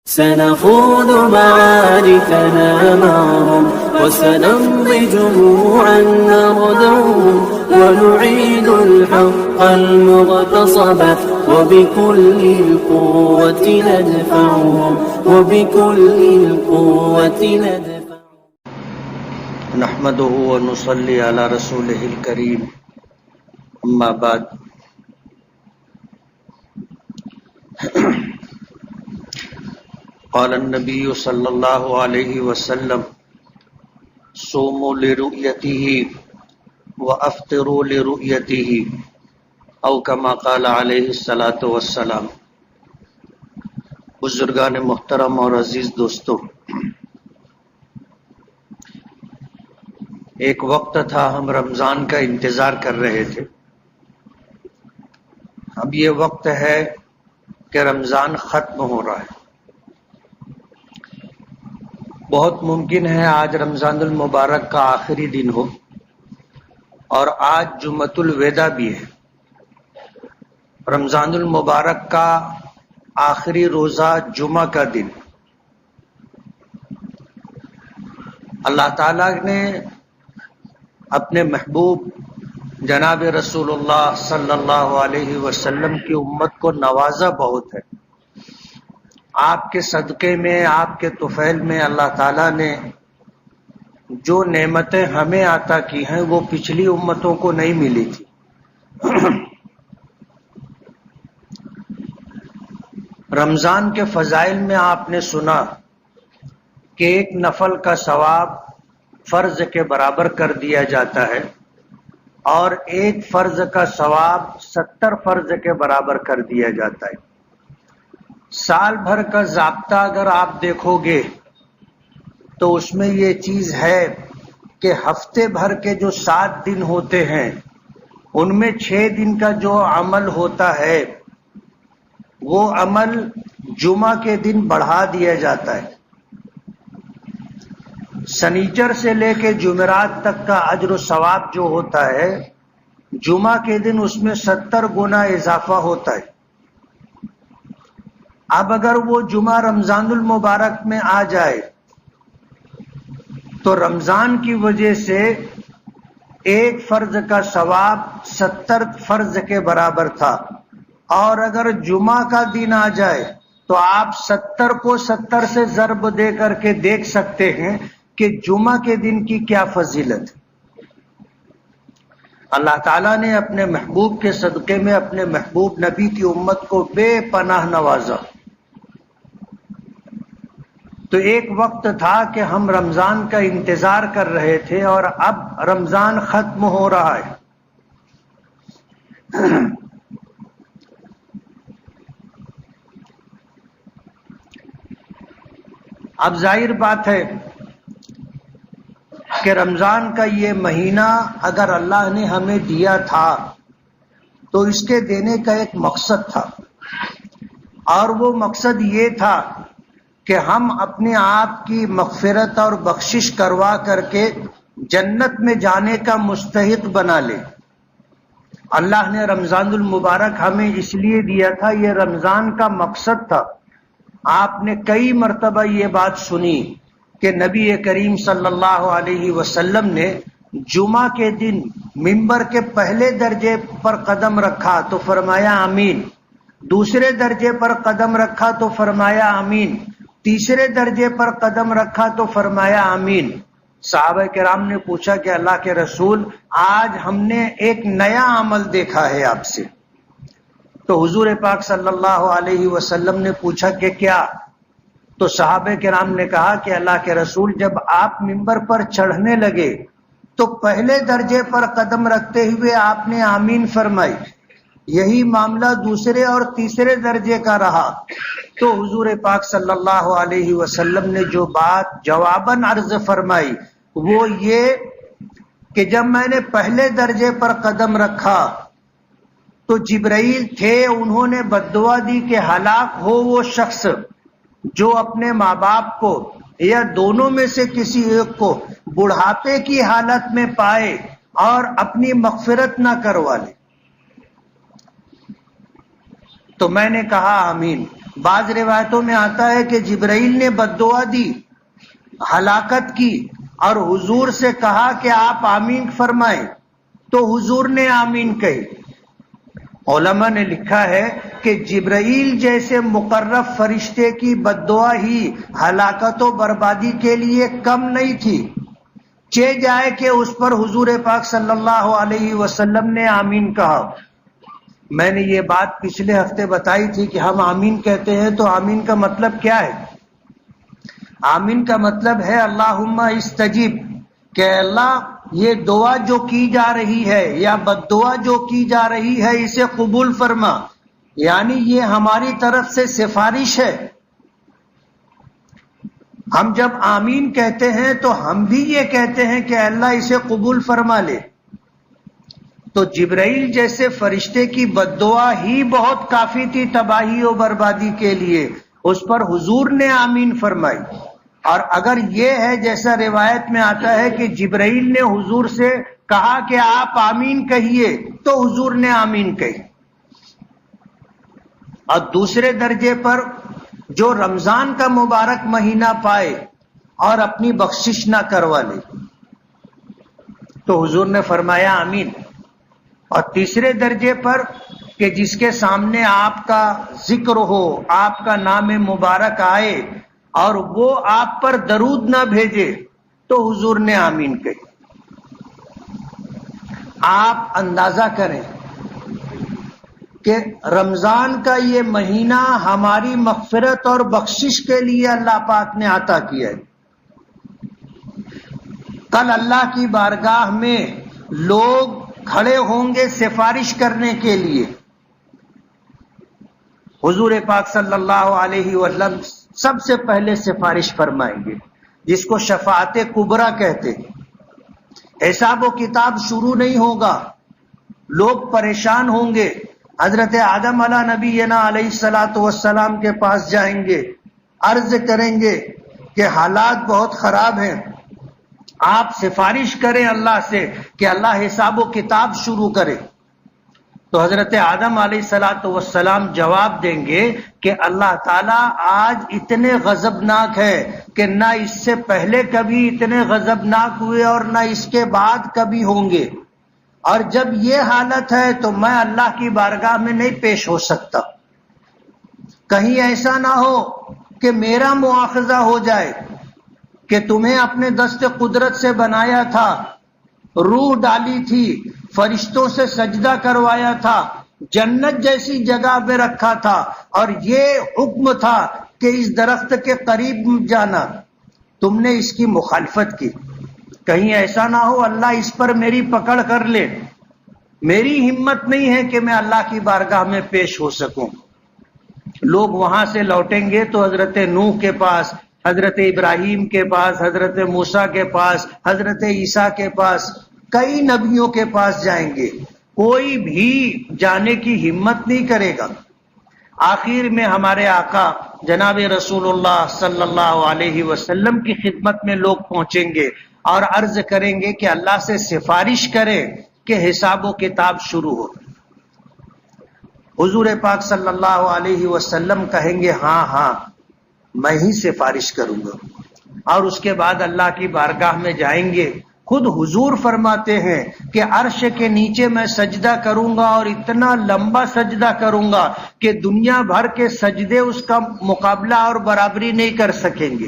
سنخوض معاركنا معهم وسنمضي جموعا نردهم ونعيد الحق المغتصب وبكل القوة ندفعهم وبكل القوة ندفعهم. نحمده ونصلي على رسوله الكريم. اما بعد، قال النبي صلی اللہ علیہ وسلم: صوموا لرؤيته وافطروا لرؤيته او كما قال علیہ الصلاۃ والسلام. بزرگان محترم اور عزیز دوستو، ایک وقت تھا ہم رمضان کا انتظار کر رہے تھے. اب یہ وقت ہے کہ رمضان ختم ہو رہا ہے. بہت ممکن ہے آج رمضان المبارک کا آخری دن ہو، اور آج جمعۃ الوداع بھی ہے. رمضان المبارک کا آخری روزہ جمعہ کا دن. اللہ تعالیٰ نے اپنے محبوب جناب رسول اللہ صلی اللہ علیہ وسلم کی امت کو نوازا بہت ہے. آپ کے صدقے میں، آپ کے طفیل میں اللہ تعالیٰ نے جو نعمتیں ہمیں عطا کی ہیں وہ پچھلی امتوں کو نہیں ملی تھی. رمضان کے فضائل میں آپ نے سنا کہ ایک نفل کا ثواب فرض کے برابر کر دیا جاتا ہے، اور ایک فرض کا ثواب 70 فرض کے برابر کر دیا جاتا ہے. سال بھر کا ضابطہ اگر آپ دیکھو گے تو اس میں یہ چیز ہے کہ ہفتے بھر کے جو 7 دن ہوتے ہیں ان میں 6 دن کا جو عمل ہوتا ہے وہ عمل جمعہ کے دن بڑھا دیا جاتا ہے. سنیچر سے لے کے جمعرات تک کا اجر و ثواب جو ہوتا ہے جمعہ کے دن اس میں 70 گنا اضافہ ہوتا ہے. اب اگر وہ جمعہ رمضان المبارک میں آ جائے تو رمضان کی وجہ سے ایک فرض کا ثواب 70 فرض کے برابر تھا، اور اگر جمعہ کا دن آ جائے تو آپ 70 کو 70 سے ضرب دے کر کے دیکھ سکتے ہیں کہ جمعہ کے دن کی کیا فضیلت ہے. اللہ تعالیٰ نے اپنے محبوب کے صدقے میں اپنے محبوب نبی کی امت کو بے پناہ نوازا. تو ایک وقت تھا کہ ہم رمضان کا انتظار کر رہے تھے، اور اب رمضان ختم ہو رہا ہے. اب ظاہر بات ہے کہ رمضان کا یہ مہینہ اگر اللہ نے ہمیں دیا تھا تو اس کے دینے کا ایک مقصد تھا، اور وہ مقصد یہ تھا کہ ہم اپنے آپ کی مغفرت اور بخشش کروا کر کے جنت میں جانے کا مستحق بنا لیں. اللہ نے رمضان المبارک ہمیں اس لیے دیا تھا، یہ رمضان کا مقصد تھا. آپ نے کئی مرتبہ یہ بات سنی کہ نبی کریم صلی اللہ علیہ وسلم نے جمعہ کے دن منبر کے پہلے درجے پر قدم رکھا تو فرمایا آمین، دوسرے درجے پر قدم رکھا تو فرمایا آمین، تیسرے درجے پر قدم رکھا تو فرمایا آمین. صحابہ کرام نے پوچھا کہ اللہ کے رسول، آج ہم نے ایک نیا عمل دیکھا ہے آپ سے. تو حضور پاک صلی اللہ علیہ وسلم نے پوچھا کہ کیا؟ تو صحابہ کرام نے کہا کہ اللہ کے رسول، جب آپ منبر پر چڑھنے لگے تو پہلے درجے پر قدم رکھتے ہوئے آپ نے آمین فرمائی. یہی معاملہ دوسرے اور تیسرے درجے کا رہا. تو حضور پاک صلی اللہ علیہ وسلم نے جو بات جواباً عرض فرمائی وہ یہ کہ جب میں نے پہلے درجے پر قدم رکھا تو جبرائیل تھے، انہوں نے بددعا دی کہ ہلاک ہو وہ شخص جو اپنے ماں باپ کو یا دونوں میں سے کسی ایک کو بڑھاپے کی حالت میں پائے اور اپنی مغفرت نہ کروا لے. تو میں نے کہا آمین. بعض روایتوں میں آتا ہے کہ جبرائیل نے بد دعا دی، ہلاکت کی، اور حضور سے کہا کہ آپ آمین فرمائیں، تو حضور نے آمین کہی۔ علماء نے لکھا ہے کہ جبرائیل جیسے مقرب فرشتے کی بد دعا ہی ہلاکت و بربادی کے لیے کم نہیں تھی، چہ جائے کہ اس پر حضور پاک صلی اللہ علیہ وسلم نے آمین کہا۔ میں نے یہ بات پچھلے ہفتے بتائی تھی کہ ہم آمین کہتے ہیں تو آمین کا مطلب کیا ہے؟ آمین کا مطلب ہے اللہم استجیب، کہ اللہ یہ دعا جو کی جا رہی ہے یا بد دعا جو کی جا رہی ہے اسے قبول فرما، یعنی یہ ہماری طرف سے سفارش ہے۔ ہم جب آمین کہتے ہیں تو ہم بھی یہ کہتے ہیں کہ اللہ اسے قبول فرما لے۔ تو جبرائیل جیسے فرشتے کی بد دعا ہی بہت کافی تھی تباہی و بربادی کے لیے، اس پر حضور نے آمین فرمائی۔ اور اگر یہ ہے جیسا روایت میں آتا ہے کہ جبرائیل نے حضور سے کہا کہ آپ آمین کہیے، تو حضور نے آمین کہی۔ اور دوسرے درجے پر جو رمضان کا مبارک مہینہ پائے اور اپنی بخشش نہ کروا لے، تو حضور نے فرمایا آمین۔ اور تیسرے درجے پر کہ جس کے سامنے آپ کا ذکر ہو، آپ کا نام مبارک آئے اور وہ آپ پر درود نہ بھیجے، تو حضور نے آمین کہی۔ آپ اندازہ کریں کہ رمضان کا یہ مہینہ ہماری مغفرت اور بخشش کے لیے اللہ پاک نے عطا کیا ہے۔ کل اللہ کی بارگاہ میں لوگ کھڑے ہوں گے سفارش کرنے کے لیے، حضور پاک صلی اللہ علیہ وسلم سب سے پہلے سفارش فرمائیں گے، جس کو شفاعت کبریٰ کہتے ہیں۔ حساب و کتاب شروع نہیں ہوگا، لوگ پریشان ہوں گے۔ حضرت آدم علیہ نبینا علیہ الصلاۃ والسلام کے پاس جائیں گے، عرض کریں گے کہ حالات بہت خراب ہیں، آپ سفارش کریں اللہ سے کہ اللہ حساب و کتاب شروع کرے۔ تو حضرت آدم علیہ الصلاۃ والسلام جواب دیں گے کہ اللہ تعالیٰ آج اتنے غضبناک ہے کہ نہ اس سے پہلے کبھی اتنے غضبناک ہوئے اور نہ اس کے بعد کبھی ہوں گے، اور جب یہ حالت ہے تو میں اللہ کی بارگاہ میں نہیں پیش ہو سکتا۔ کہیں ایسا نہ ہو کہ میرا مواخذہ ہو جائے کہ تمہیں اپنے دست قدرت سے بنایا تھا، روح ڈالی تھی، فرشتوں سے سجدہ کروایا تھا، جنت جیسی جگہ پہ رکھا تھا، اور یہ حکم تھا کہ اس درخت کے قریب جانا، تم نے اس کی مخالفت کی۔ کہیں ایسا نہ ہو اللہ اس پر میری پکڑ کر لے، میری ہمت نہیں ہے کہ میں اللہ کی بارگاہ میں پیش ہو سکوں۔ لوگ وہاں سے لوٹیں گے تو حضرت نوح کے پاس، حضرت ابراہیم کے پاس، حضرت موسیٰ کے پاس، حضرت عیسیٰ کے پاس، کئی نبیوں کے پاس جائیں گے، کوئی بھی جانے کی ہمت نہیں کرے گا۔ آخر میں ہمارے آقا جناب رسول اللہ صلی اللہ علیہ وسلم کی خدمت میں لوگ پہنچیں گے اور عرض کریں گے کہ اللہ سے سفارش کریں کہ حساب و کتاب شروع ہو۔ حضور پاک صلی اللہ علیہ وسلم کہیں گے ہاں ہاں میں ہی سفارش کروں گا، اور اس کے بعد اللہ کی بارگاہ میں جائیں گے۔ خود حضور فرماتے ہیں کہ عرش کے نیچے میں سجدہ کروں گا، اور اتنا لمبا سجدہ کروں گا کہ دنیا بھر کے سجدے اس کا مقابلہ اور برابری نہیں کر سکیں گے،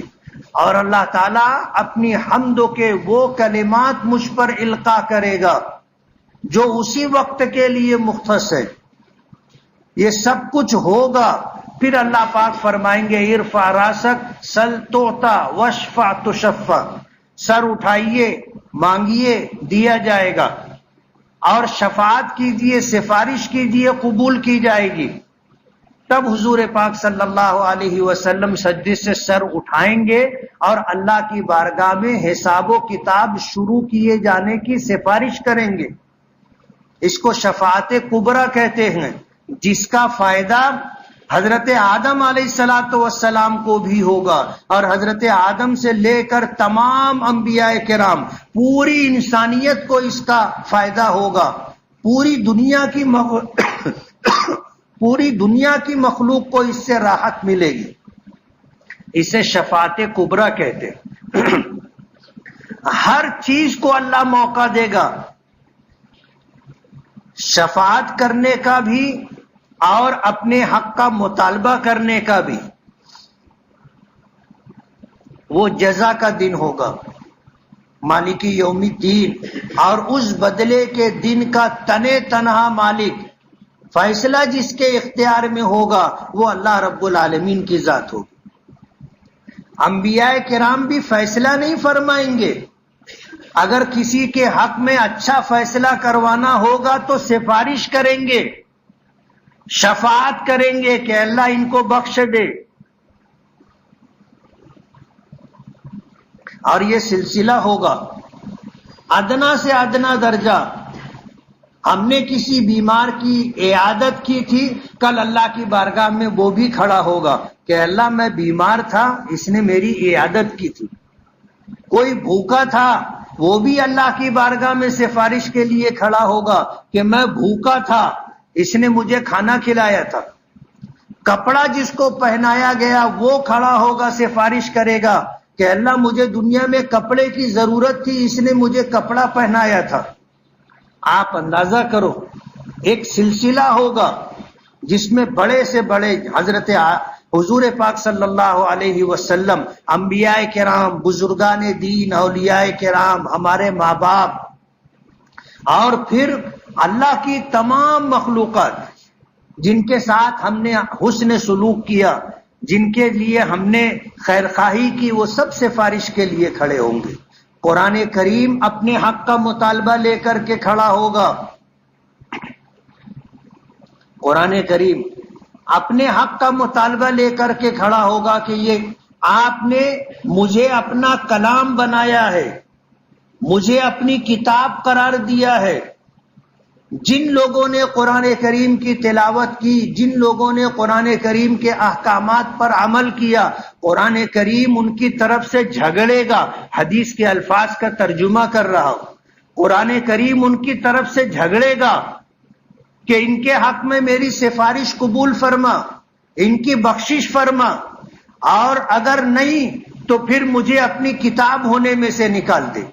اور اللہ تعالیٰ اپنی حمدوں کے وہ کلمات مجھ پر القاء کرے گا جو اسی وقت کے لیے مختص ہے۔ یہ سب کچھ ہوگا، پھر اللہ پاک فرمائیں گے ارفع راسک سل توتا واشفع تشفع، سر اٹھائیے مانگیے دیا جائے گا، اور شفاعت کیجیے سفارش کیجیے قبول کی جائے گی۔ تب حضور پاک صلی اللہ علیہ وسلم سجدے سے سر اٹھائیں گے اور اللہ کی بارگاہ میں حساب و کتاب شروع کیے جانے کی سفارش کریں گے۔ اس کو شفاعت کبریٰ کہتے ہیں، جس کا فائدہ حضرت آدم علیہ الصلاۃ والسلام کو بھی ہوگا، اور حضرت آدم سے لے کر تمام انبیاء کرام، پوری انسانیت کو اس کا فائدہ ہوگا۔ پوری دنیا کی پوری دنیا کی مخلوق کو اس سے راحت ملے گی. اسے شفاعت کبریٰ کہتے ہیں. ہر چیز کو اللہ موقع دے گا، شفاعت کرنے کا بھی اور اپنے حق کا مطالبہ کرنے کا بھی. وہ جزا کا دن ہوگا، مالک یوم الدین، اور اس بدلے کے دن کا تنے تنہا مالک، فیصلہ جس کے اختیار میں ہوگا وہ اللہ رب العالمین کی ذات ہوگی. انبیاء کرام بھی فیصلہ نہیں فرمائیں گے. اگر کسی کے حق میں اچھا فیصلہ کروانا ہوگا تو سفارش کریں گے، شفاعت کریں گے کہ اللہ ان کو بخش دے. اور یہ سلسلہ ہوگا ادنا سے ادنا درجہ. ہم نے کسی بیمار کی عیادت کی تھی، کل اللہ کی بارگاہ میں وہ بھی کھڑا ہوگا کہ اللہ میں بیمار تھا، اس نے میری عیادت کی تھی. کوئی بھوکا تھا، وہ بھی اللہ کی بارگاہ میں سفارش کے لیے کھڑا ہوگا کہ میں بھوکا تھا، اس نے مجھے کھانا کھلایا تھا. کپڑا جس کو پہنایا گیا وہ کھڑا ہوگا، سفارش کرے گا کہ اللہ مجھے دنیا میں کپڑے کی ضرورت تھی، اس نے مجھے کپڑا پہنایا تھا. آپ اندازہ کرو، ایک سلسلہ ہوگا جس میں بڑے سے بڑے حضرت حضور پاک صلی اللہ علیہ وسلم، انبیاء کرام، بزرگان دین، اولیاء کرام، ہمارے ماں باپ، اور پھر اللہ کی تمام مخلوقات جن کے ساتھ ہم نے حسن سلوک کیا، جن کے لیے ہم نے خیر خواہی کی، وہ سب سفارش کے لیے کھڑے ہوں گے. قرآن کریم اپنے حق کا مطالبہ لے کر کے کھڑا ہوگا. قرآن کریم اپنے حق کا مطالبہ لے کر کے کھڑا ہوگا کہ یہ آپ نے مجھے اپنا کلام بنایا ہے، مجھے اپنی کتاب قرار دیا ہے. جن لوگوں نے قرآن کریم کی تلاوت کی، جن لوگوں نے قرآن کریم کے احکامات پر عمل کیا، قرآن کریم ان کی طرف سے جھگڑے گا. حدیث کے الفاظ کا ترجمہ کر رہا ہوں. قرآن کریم ان کی طرف سے جھگڑے گا کہ ان کے حق میں میری سفارش قبول فرما، ان کی بخشش فرما، اور اگر نہیں تو پھر مجھے اپنی کتاب ہونے میں سے نکال دے.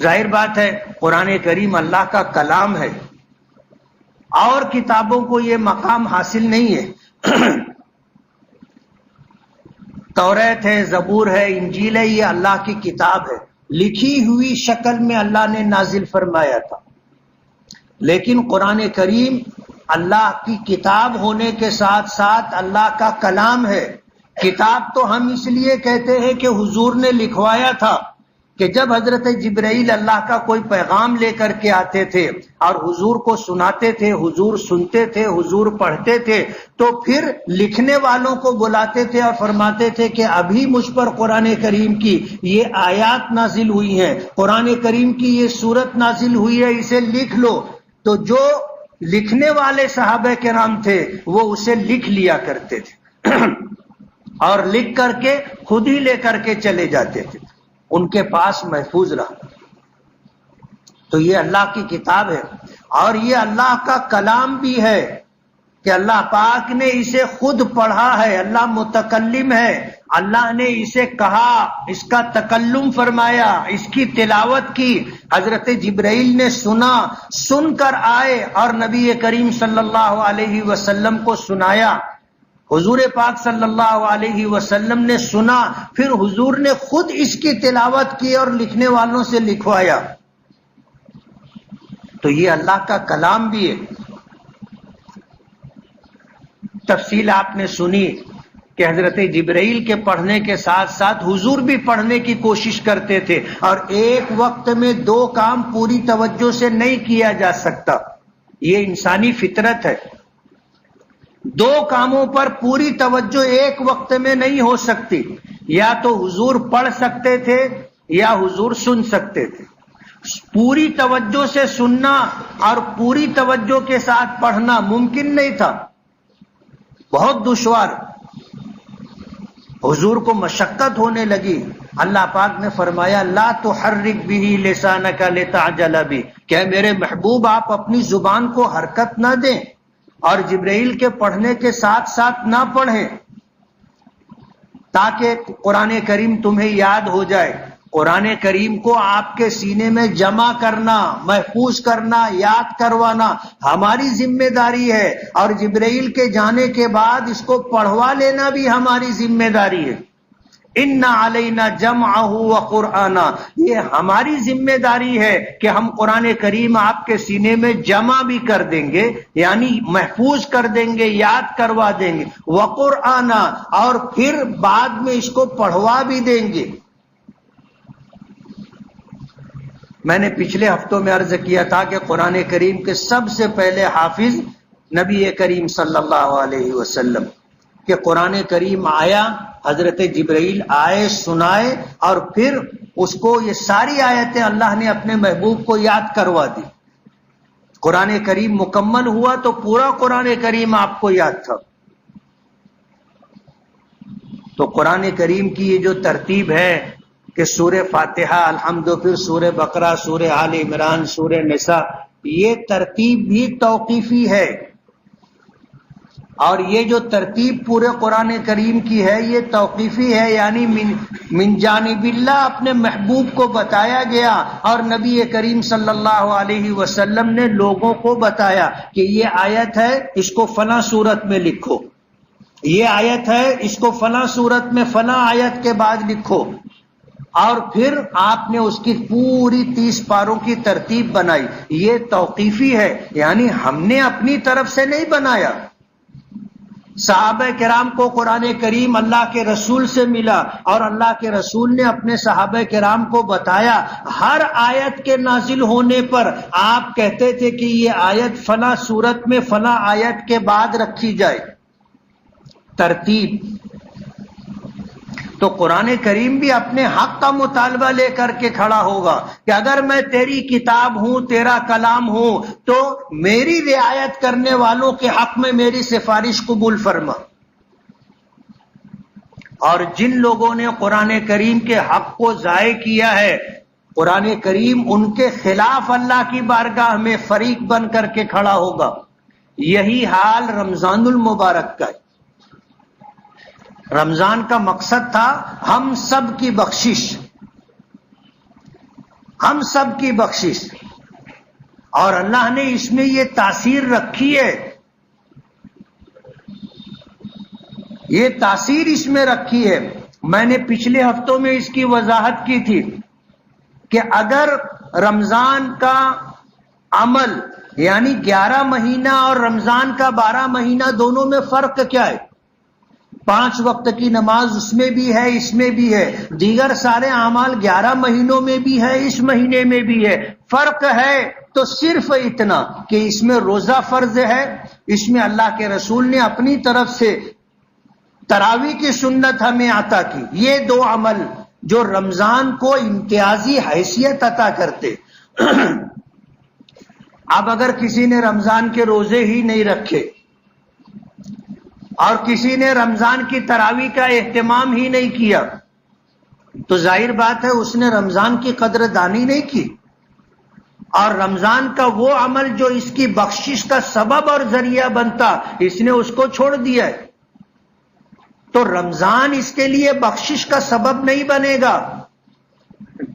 ظاہر بات ہے قرآن کریم اللہ کا کلام ہے، اور کتابوں کو یہ مقام حاصل نہیں ہے. توریت ہے، زبور ہے، انجیل ہے، یہ اللہ کی کتاب ہے، لکھی ہوئی شکل میں اللہ نے نازل فرمایا تھا. لیکن قرآن کریم اللہ کی کتاب ہونے کے ساتھ ساتھ اللہ کا کلام ہے. کتاب تو ہم اس لیے کہتے ہیں کہ حضور نے لکھوایا تھا کہ جب حضرت جبرائیل اللہ کا کوئی پیغام لے کر کے آتے تھے اور حضور کو سناتے تھے، حضور سنتے تھے، حضور پڑھتے تھے، تو پھر لکھنے والوں کو بلاتے تھے اور فرماتے تھے کہ ابھی مجھ پر قرآن کریم کی یہ آیات نازل ہوئی ہیں، قرآن کریم کی یہ سورت نازل ہوئی ہے، اسے لکھ لو. تو جو لکھنے والے صحابہ کرام تھے وہ اسے لکھ لیا کرتے تھے اور لکھ کر کے خود ہی لے کر کے چلے جاتے تھے، ان کے پاس محفوظ رہا. تو یہ اللہ کی کتاب ہے اور یہ اللہ کا کلام بھی ہے کہ اللہ پاک نے اسے خود پڑھا ہے. اللہ متکلم ہے، اللہ نے اسے کہا، اس کا تکلم فرمایا، اس کی تلاوت کی. حضرت جبرائیل نے سنا، سن کر آئے اور نبی کریم صلی اللہ علیہ وسلم کو سنایا. حضور پاک صلی اللہ علیہ وسلم نے سنا، پھر حضور نے خود اس کی تلاوت کی اور لکھنے والوں سے لکھوایا. تو یہ اللہ کا کلام بھی ہے. تفصیل آپ نے سنی کہ حضرت جبرائیل کے پڑھنے کے ساتھ ساتھ حضور بھی پڑھنے کی کوشش کرتے تھے، اور ایک وقت میں دو کام پوری توجہ سے نہیں کیا جا سکتا. یہ انسانی فطرت ہے. دو کاموں پر پوری توجہ ایک وقت میں نہیں ہو سکتی. یا تو حضور پڑھ سکتے تھے یا حضور سن سکتے تھے. پوری توجہ سے سننا اور پوری توجہ کے ساتھ پڑھنا ممکن نہیں تھا، بہت دشوار. حضور کو مشقت ہونے لگی. اللہ پاک نے فرمایا لا تحرک به لسانک لتعجل به، کہ میرے محبوب آپ اپنی زبان کو حرکت نہ دیں اور جبرائیل کے پڑھنے کے ساتھ ساتھ نہ پڑھیں تاکہ قرآن کریم تمہیں یاد ہو جائے. قرآن کریم کو آپ کے سینے میں جمع کرنا، محفوظ کرنا، یاد کروانا ہماری ذمہ داری ہے، اور جبرائیل کے جانے کے بعد اس کو پڑھوا لینا بھی ہماری ذمہ داری ہے. ان علینا جمعہ وقرآنہ، یہ ہماری ذمہ داری ہے کہ ہم قرآن کریم آپ کے سینے میں جمع بھی کر دیں گے، یعنی محفوظ کر دیں گے، یاد کروا دیں گے. وقرآنہ، اور پھر بعد میں اس کو پڑھوا بھی دیں گے. میں نے پچھلے ہفتوں میں عرض کیا تھا کہ قرآن کریم کے سب سے پہلے حافظ نبی کریم صلی اللہ علیہ وسلم، کہ قرآن کریم آیا، حضرت جبرائیل آئے، سنائے، اور پھر اس کو یہ ساری آیتیں اللہ نے اپنے محبوب کو یاد کروا دی. قرآن کریم مکمل ہوا تو پورا قرآن کریم آپ کو یاد تھا. تو قرآن کریم کی یہ جو ترتیب ہے کہ سورہ فاتحہ، الحمد، پھر سورہ بقرہ، سورہ آل عمران، سورہ نساء، یہ ترتیب بھی توقیفی ہے. اور یہ جو ترتیب پورے قرآن کریم کی ہے یہ توقیفی ہے، یعنی من جانب اللہ اپنے محبوب کو بتایا گیا، اور نبی کریم صلی اللہ علیہ وسلم نے لوگوں کو بتایا کہ یہ آیت ہے، اس کو فلاں صورت میں لکھو، یہ آیت ہے، اس کو فلاں صورت میں فلاں آیت کے بعد لکھو. اور پھر آپ نے اس کی پوری 30 پاروں کی ترتیب بنائی. یہ توقیفی ہے، یعنی ہم نے اپنی طرف سے نہیں بنایا. صحابہ کرام کو قرآن کریم اللہ کے رسول سے ملا، اور اللہ کے رسول نے اپنے صحابہ کرام کو بتایا. ہر آیت کے نازل ہونے پر آپ کہتے تھے کہ یہ آیت فلاں صورت میں فلاں آیت کے بعد رکھی جائے. ترتیب. تو قرآن کریم بھی اپنے حق کا مطالبہ لے کر کے کھڑا ہوگا کہ اگر میں تیری کتاب ہوں، تیرا کلام ہوں، تو میری رعایت کرنے والوں کے حق میں میری سفارش قبول فرما. اور جن لوگوں نے قرآن کریم کے حق کو ضائع کیا ہے، قرآن کریم ان کے خلاف اللہ کی بارگاہ میں فریق بن کر کے کھڑا ہوگا. یہی حال رمضان المبارک کا ہے. رمضان کا مقصد تھا ہم سب کی بخشش، ہم سب کی بخشش، اور اللہ نے اس میں یہ تاثیر رکھی ہے، یہ تاثیر اس میں رکھی ہے. میں نے پچھلے ہفتوں میں اس کی وضاحت کی تھی کہ اگر رمضان کا عمل یعنی 11 مہینہ اور رمضان کا 12 مہینہ، دونوں میں فرق کیا ہے؟ 5 وقت کی نماز اس میں بھی ہے، اس میں بھی ہے. دیگر سارے اعمال 11 مہینوں میں بھی ہے، اس مہینے میں بھی ہے. فرق ہے تو صرف اتنا کہ اس میں روزہ فرض ہے، اس میں اللہ کے رسول نے اپنی طرف سے تراویح کی سنت ہمیں عطا کی. یہ 2 عمل جو رمضان کو امتیازی حیثیت عطا کرتے. اب اگر کسی نے رمضان کے روزے ہی نہیں رکھے اور کسی نے رمضان کی تراویح کا اہتمام ہی نہیں کیا، تو ظاہر بات ہے اس نے رمضان کی قدر دانی نہیں کی، اور رمضان کا وہ عمل جو اس کی بخشش کا سبب اور ذریعہ بنتا، اس نے اس کو چھوڑ دیا ہے. تو رمضان اس کے لیے بخشش کا سبب نہیں بنے گا.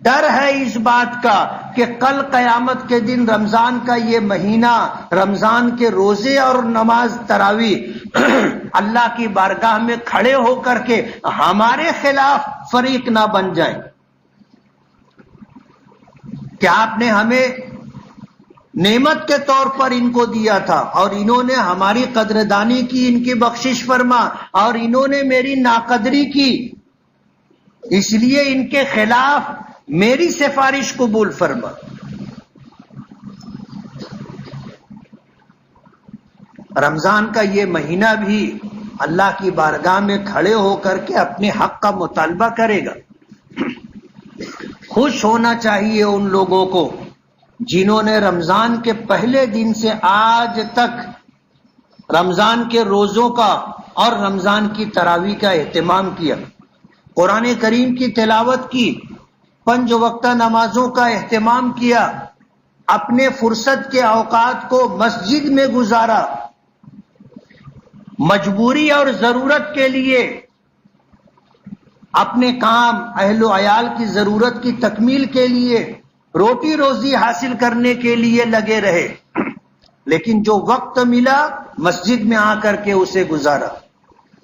ڈر ہے اس بات کا کہ کل قیامت کے دن رمضان کا یہ مہینہ، رمضان کے روزے اور نماز تراویح اللہ کی بارگاہ میں کھڑے ہو کر کے ہمارے خلاف فریق نہ بن جائیں. کہ آپ نے ہمیں نعمت کے طور پر ان کو دیا تھا، اور انہوں نے ہماری قدردانی کی، ان کی بخشش فرما، اور انہوں نے میری ناقدری کی، اس لیے ان کے خلاف میری سفارش قبول فرما. رمضان کا یہ مہینہ بھی اللہ کی بارگاہ میں کھڑے ہو کر کے اپنے حق کا مطالبہ کرے گا. خوش ہونا چاہیے ان لوگوں کو جنہوں نے رمضان کے پہلے دن سے آج تک رمضان کے روزوں کا اور رمضان کی تراویح کا اہتمام کیا، قرآن کریم کی تلاوت کی، 5 وقتہ نمازوں کا اہتمام کیا، اپنے فرصت کے اوقات کو مسجد میں گزارا، مجبوری اور ضرورت کے لیے اپنے کام، اہل و عیال کی ضرورت کی تکمیل کے لیے، روٹی روزی حاصل کرنے کے لیے لگے رہے، لیکن جو وقت ملا مسجد میں آ کر کے اسے گزارا۔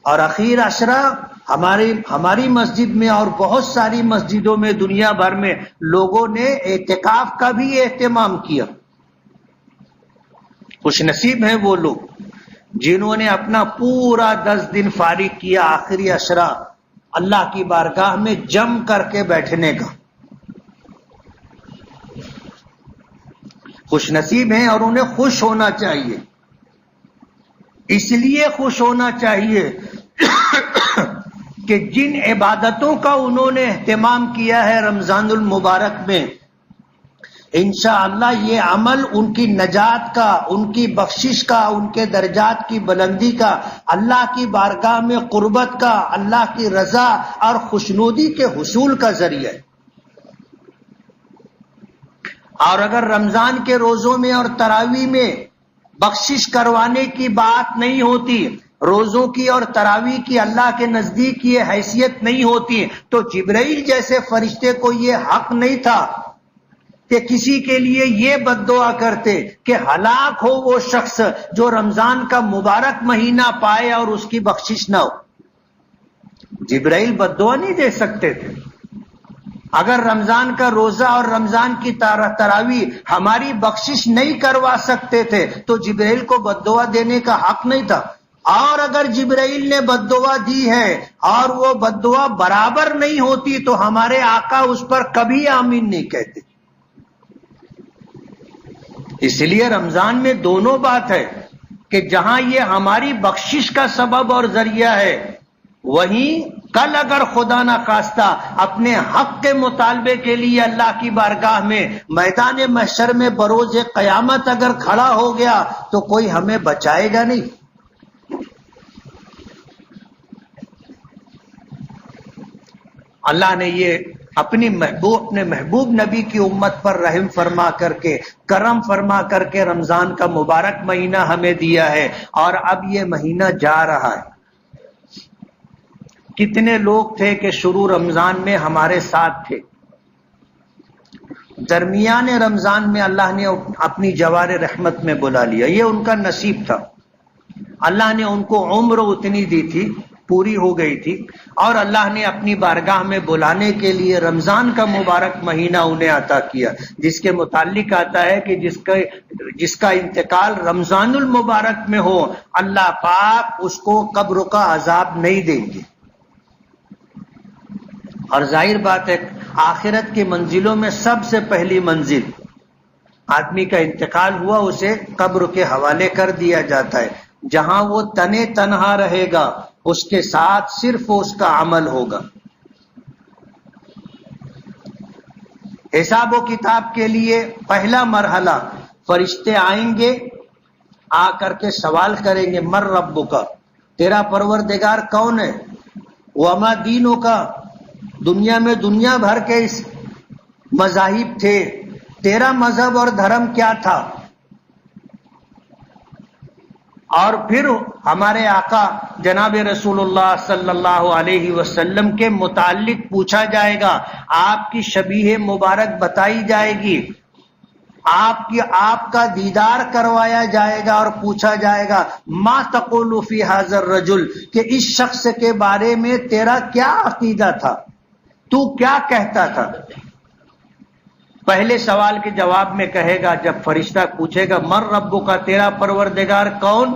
اور اخیر عشرہ ہماری مسجد میں اور بہت ساری مسجدوں میں دنیا بھر میں لوگوں نے اعتکاف کا بھی اہتمام کیا۔ خوش نصیب ہیں وہ لوگ جنہوں نے اپنا پورا 10 دن فارغ کیا آخری عشرہ اللہ کی بارگاہ میں جم کر کے بیٹھنے کا۔ خوش نصیب ہیں اور انہیں خوش ہونا چاہیے۔ اس لیے خوش ہونا چاہیے کہ جن عبادتوں کا انہوں نے اہتمام کیا ہے رمضان المبارک میں، انشاءاللہ یہ عمل ان کی نجات کا، ان کی بخشش کا، ان کے درجات کی بلندی کا، اللہ کی بارگاہ میں قربت کا، اللہ کی رضا اور خوشنودی کے حصول کا ذریعہ ہے۔ اور اگر رمضان کے روزوں میں اور تراویح میں بخشش کروانے کی بات نہیں ہوتی، روزوں کی اور تراویح کی اللہ کے نزدیک یہ حیثیت نہیں ہوتی، تو جبرائیل جیسے فرشتے کو یہ حق نہیں تھا کہ کسی کے لیے یہ بد دعا کرتے کہ ہلاک ہو وہ شخص جو رمضان کا مبارک مہینہ پائے اور اس کی بخشش نہ ہو۔ جبرائیل بد دعا نہیں دے سکتے تھے۔ اگر رمضان کا روزہ اور رمضان کی تراویح ہماری بخشش نہیں کروا سکتے تھے تو جبرائیل کو بد دعا دینے کا حق نہیں تھا۔ اور اگر جبرائیل نے بد دعا دی ہے اور وہ بد دعا برابر نہیں ہوتی تو ہمارے آقا اس پر کبھی آمین نہیں کہتے۔ اس لیے رمضان میں دونوں بات ہے کہ جہاں یہ ہماری بخشش کا سبب اور ذریعہ ہے، وہیں کل اگر خدا نہ خواستہ اپنے حق کے مطالبے کے لیے اللہ کی بارگاہ میں میدان محشر میں بروز قیامت اگر کھڑا ہو گیا تو کوئی ہمیں بچائے گا نہیں۔ اللہ نے یہ اپنے محبوب نبی کی امت پر رحم فرما کر کے، کرم فرما کر کے رمضان کا مبارک مہینہ ہمیں دیا ہے، اور اب یہ مہینہ جا رہا ہے۔ کتنے لوگ تھے کہ شروع رمضان میں ہمارے ساتھ تھے، درمیان رمضان میں اللہ نے اپنی جوار رحمت میں بلا لیا، یہ ان کا نصیب تھا۔ اللہ نے ان کو عمر اتنی دی تھی، پوری ہو گئی تھی، اور اللہ نے اپنی بارگاہ میں بلانے کے لیے رمضان کا مبارک مہینہ انہیں عطا کیا، جس کے متعلق آتا ہے کہ جس کا انتقال رمضان المبارک میں ہو اللہ پاک اس کو قبر کا عذاب نہیں دیں گے۔ اور ظاہر بات ہے آخرت کی منزلوں میں سب سے پہلی منزل آدمی کا انتقال ہوا اسے قبر کے حوالے کر دیا جاتا ہے، جہاں وہ تنہا رہے گا، اس کے ساتھ صرف اس کا عمل ہوگا۔ حساب و کتاب کے لیے پہلا مرحلہ فرشتے آئیں گے، آ کر کے سوال کریں گے مر ربک، تیرا پروردگار کون ہے، وما دینک، دنیا میں دنیا بھر کے مذاہب تھے، تیرا مذہب اور دھرم کیا تھا؟ اور پھر ہمارے آقا جناب رسول اللہ صلی اللہ علیہ وسلم کے متعلق پوچھا جائے گا، آپ کی شبیہ مبارک بتائی جائے گی، آپ کا دیدار کروایا جائے گا اور پوچھا جائے گا ما تقول فی ھذا الرجل، کہ اس شخص کے بارے میں تیرا کیا عقیدہ تھا، تو کیا کہتا تھا؟ پہلے سوال کے جواب میں کہے گا، جب فرشتہ پوچھے گا من ربک کا، تیرا پروردگار کون،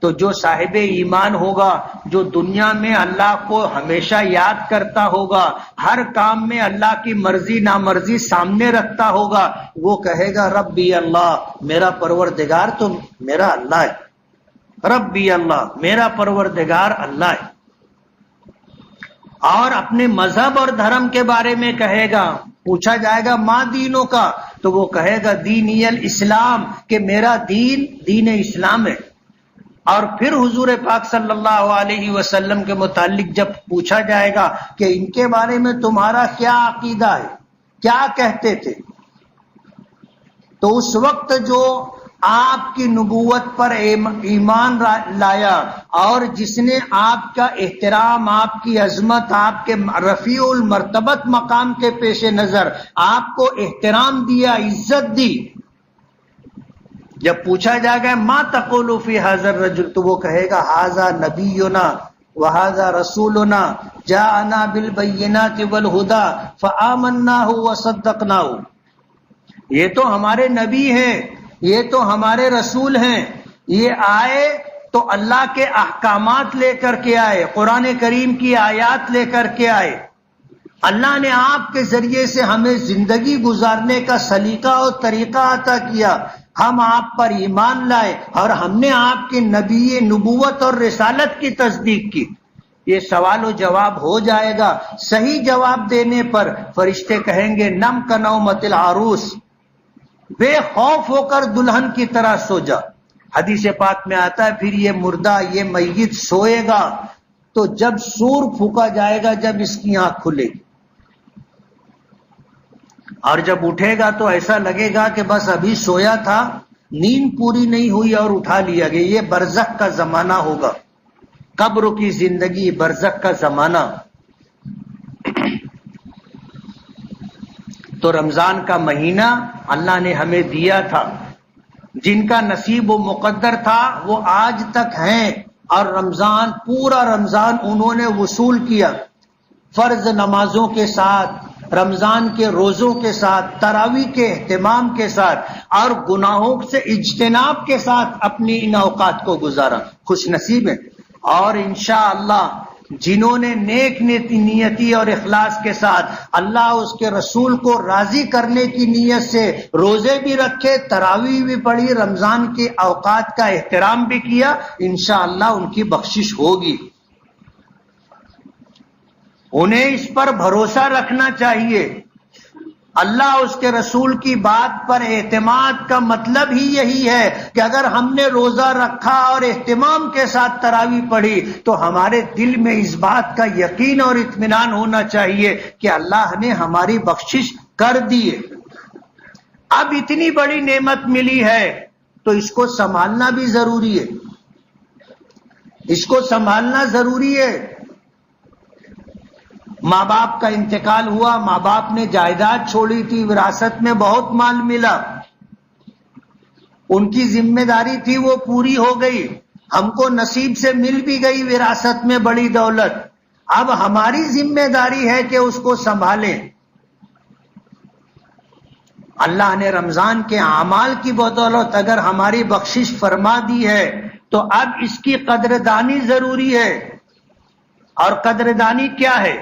تو جو صاحب ایمان ہوگا، جو دنیا میں اللہ کو ہمیشہ یاد کرتا ہوگا، ہر کام میں اللہ کی مرضی نامرضی سامنے رکھتا ہوگا، وہ کہے گا ربی اللہ، میرا پروردگار تو میرا اللہ ہے، ربی اللہ، میرا پروردگار اللہ ہے۔ اور اپنے مذہب اور دھرم کے بارے میں کہے گا، پوچھا جائے گا ما دینوں کا، تو وہ کہے گا دینی الاسلام، کہ میرا دین اسلام ہے۔ اور پھر حضور پاک صلی اللہ علیہ وسلم کے متعلق جب پوچھا جائے گا کہ ان کے بارے میں تمہارا کیا عقیدہ ہے، کیا کہتے تھے، تو اس وقت جو آپ کی نبوت پر ایمان لایا اور جس نے آپ کا احترام، آپ کی عظمت، آپ کے رفیع المرتبت مقام کے پیش نظر آپ کو احترام دیا، عزت دی، جب پوچھا جائے گا ما تقول فی ھذا الرجل تو وہ کہے گا ھذا نبینا وھذا رسولنا جاءنا بالبینات والہدی فآمناہ وصدقناہ، یہ تو ہمارے نبی ہیں، یہ تو ہمارے رسول ہیں، یہ آئے تو اللہ کے احکامات لے کر کے آئے، قرآن کریم کی آیات لے کر کے آئے، اللہ نے آپ کے ذریعے سے ہمیں زندگی گزارنے کا سلیقہ اور طریقہ عطا کیا، ہم آپ پر ایمان لائے اور ہم نے آپ کے نبی نبوت اور رسالت کی تصدیق کی۔ یہ سوال و جواب ہو جائے گا، صحیح جواب دینے پر فرشتے کہیں گے نم کنومت العروس، بے خوف ہو کر دلہن کی طرح سو جا۔ حدیث پاک میں آتا ہے پھر یہ مردہ، یہ میت سوئے گا تو جب سور پھونکا جائے گا، جب اس کی آنکھ کھلے گی اور جب اٹھے گا تو ایسا لگے گا کہ بس ابھی سویا تھا، نیند پوری نہیں ہوئی اور اٹھا لیا گیا۔ یہ برزخ کا زمانہ ہوگا، قبر کی زندگی، برزخ کا زمانہ۔ تو رمضان کا مہینہ اللہ نے ہمیں دیا تھا، جن کا نصیب و مقدر تھا وہ آج تک ہیں، اور رمضان، پورا رمضان انہوں نے وصول کیا، فرض نمازوں کے ساتھ، رمضان کے روزوں کے ساتھ، تراویح کے اہتمام کے ساتھ اور گناہوں سے اجتناب کے ساتھ اپنی ان اوقات کو گزارا۔ خوش نصیب ہیں۔ اور انشاءاللہ جنہوں نے نیک نیتی اور اخلاص کے ساتھ اللہ اس کے رسول کو راضی کرنے کی نیت سے روزے بھی رکھے، تراویح بھی پڑھی، رمضان کے اوقات کا احترام بھی کیا، انشاءاللہ ان کی بخشش ہوگی۔ انہیں اس پر بھروسہ رکھنا چاہیے۔ اللہ اس کے رسول کی بات پر اعتماد کا مطلب ہی یہی ہے کہ اگر ہم نے روزہ رکھا اور اہتمام کے ساتھ تراویح پڑھی تو ہمارے دل میں اس بات کا یقین اور اطمینان ہونا چاہیے کہ اللہ نے ہماری بخشش کر دی ہے۔ اب اتنی بڑی نعمت ملی ہے تو اس کو سنبھالنا بھی ضروری ہے، اس کو سنبھالنا ضروری ہے۔ ماں باپ کا انتقال ہوا، ماں باپ نے جائیداد چھوڑی تھی، وراثت میں بہت مال ملا، ان کی ذمہ داری تھی وہ پوری ہو گئی، ہم کو نصیب سے مل بھی گئی وراثت میں بڑی دولت، اب ہماری ذمہ داری ہے کہ اس کو سنبھالیں۔ اللہ نے رمضان کے اعمال کی بدولت اگر ہماری بخشش فرما دی ہے تو اب اس کی قدردانی ضروری ہے۔ اور قدردانی کیا ہے؟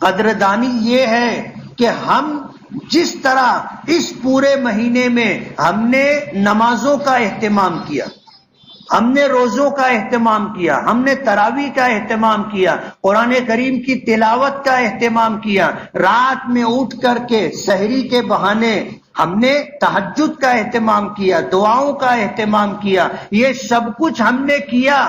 قدردانی یہ ہے کہ ہم جس طرح اس پورے مہینے میں ہم نے نمازوں کا اہتمام کیا، ہم نے روزوں کا اہتمام کیا، ہم نے تراویح کا اہتمام کیا، قرآن کریم کی تلاوت کا اہتمام کیا، رات میں اٹھ کر کے سحری کے بہانے ہم نے تہجد کا اہتمام کیا، دعاؤں کا اہتمام کیا، یہ سب کچھ ہم نے کیا۔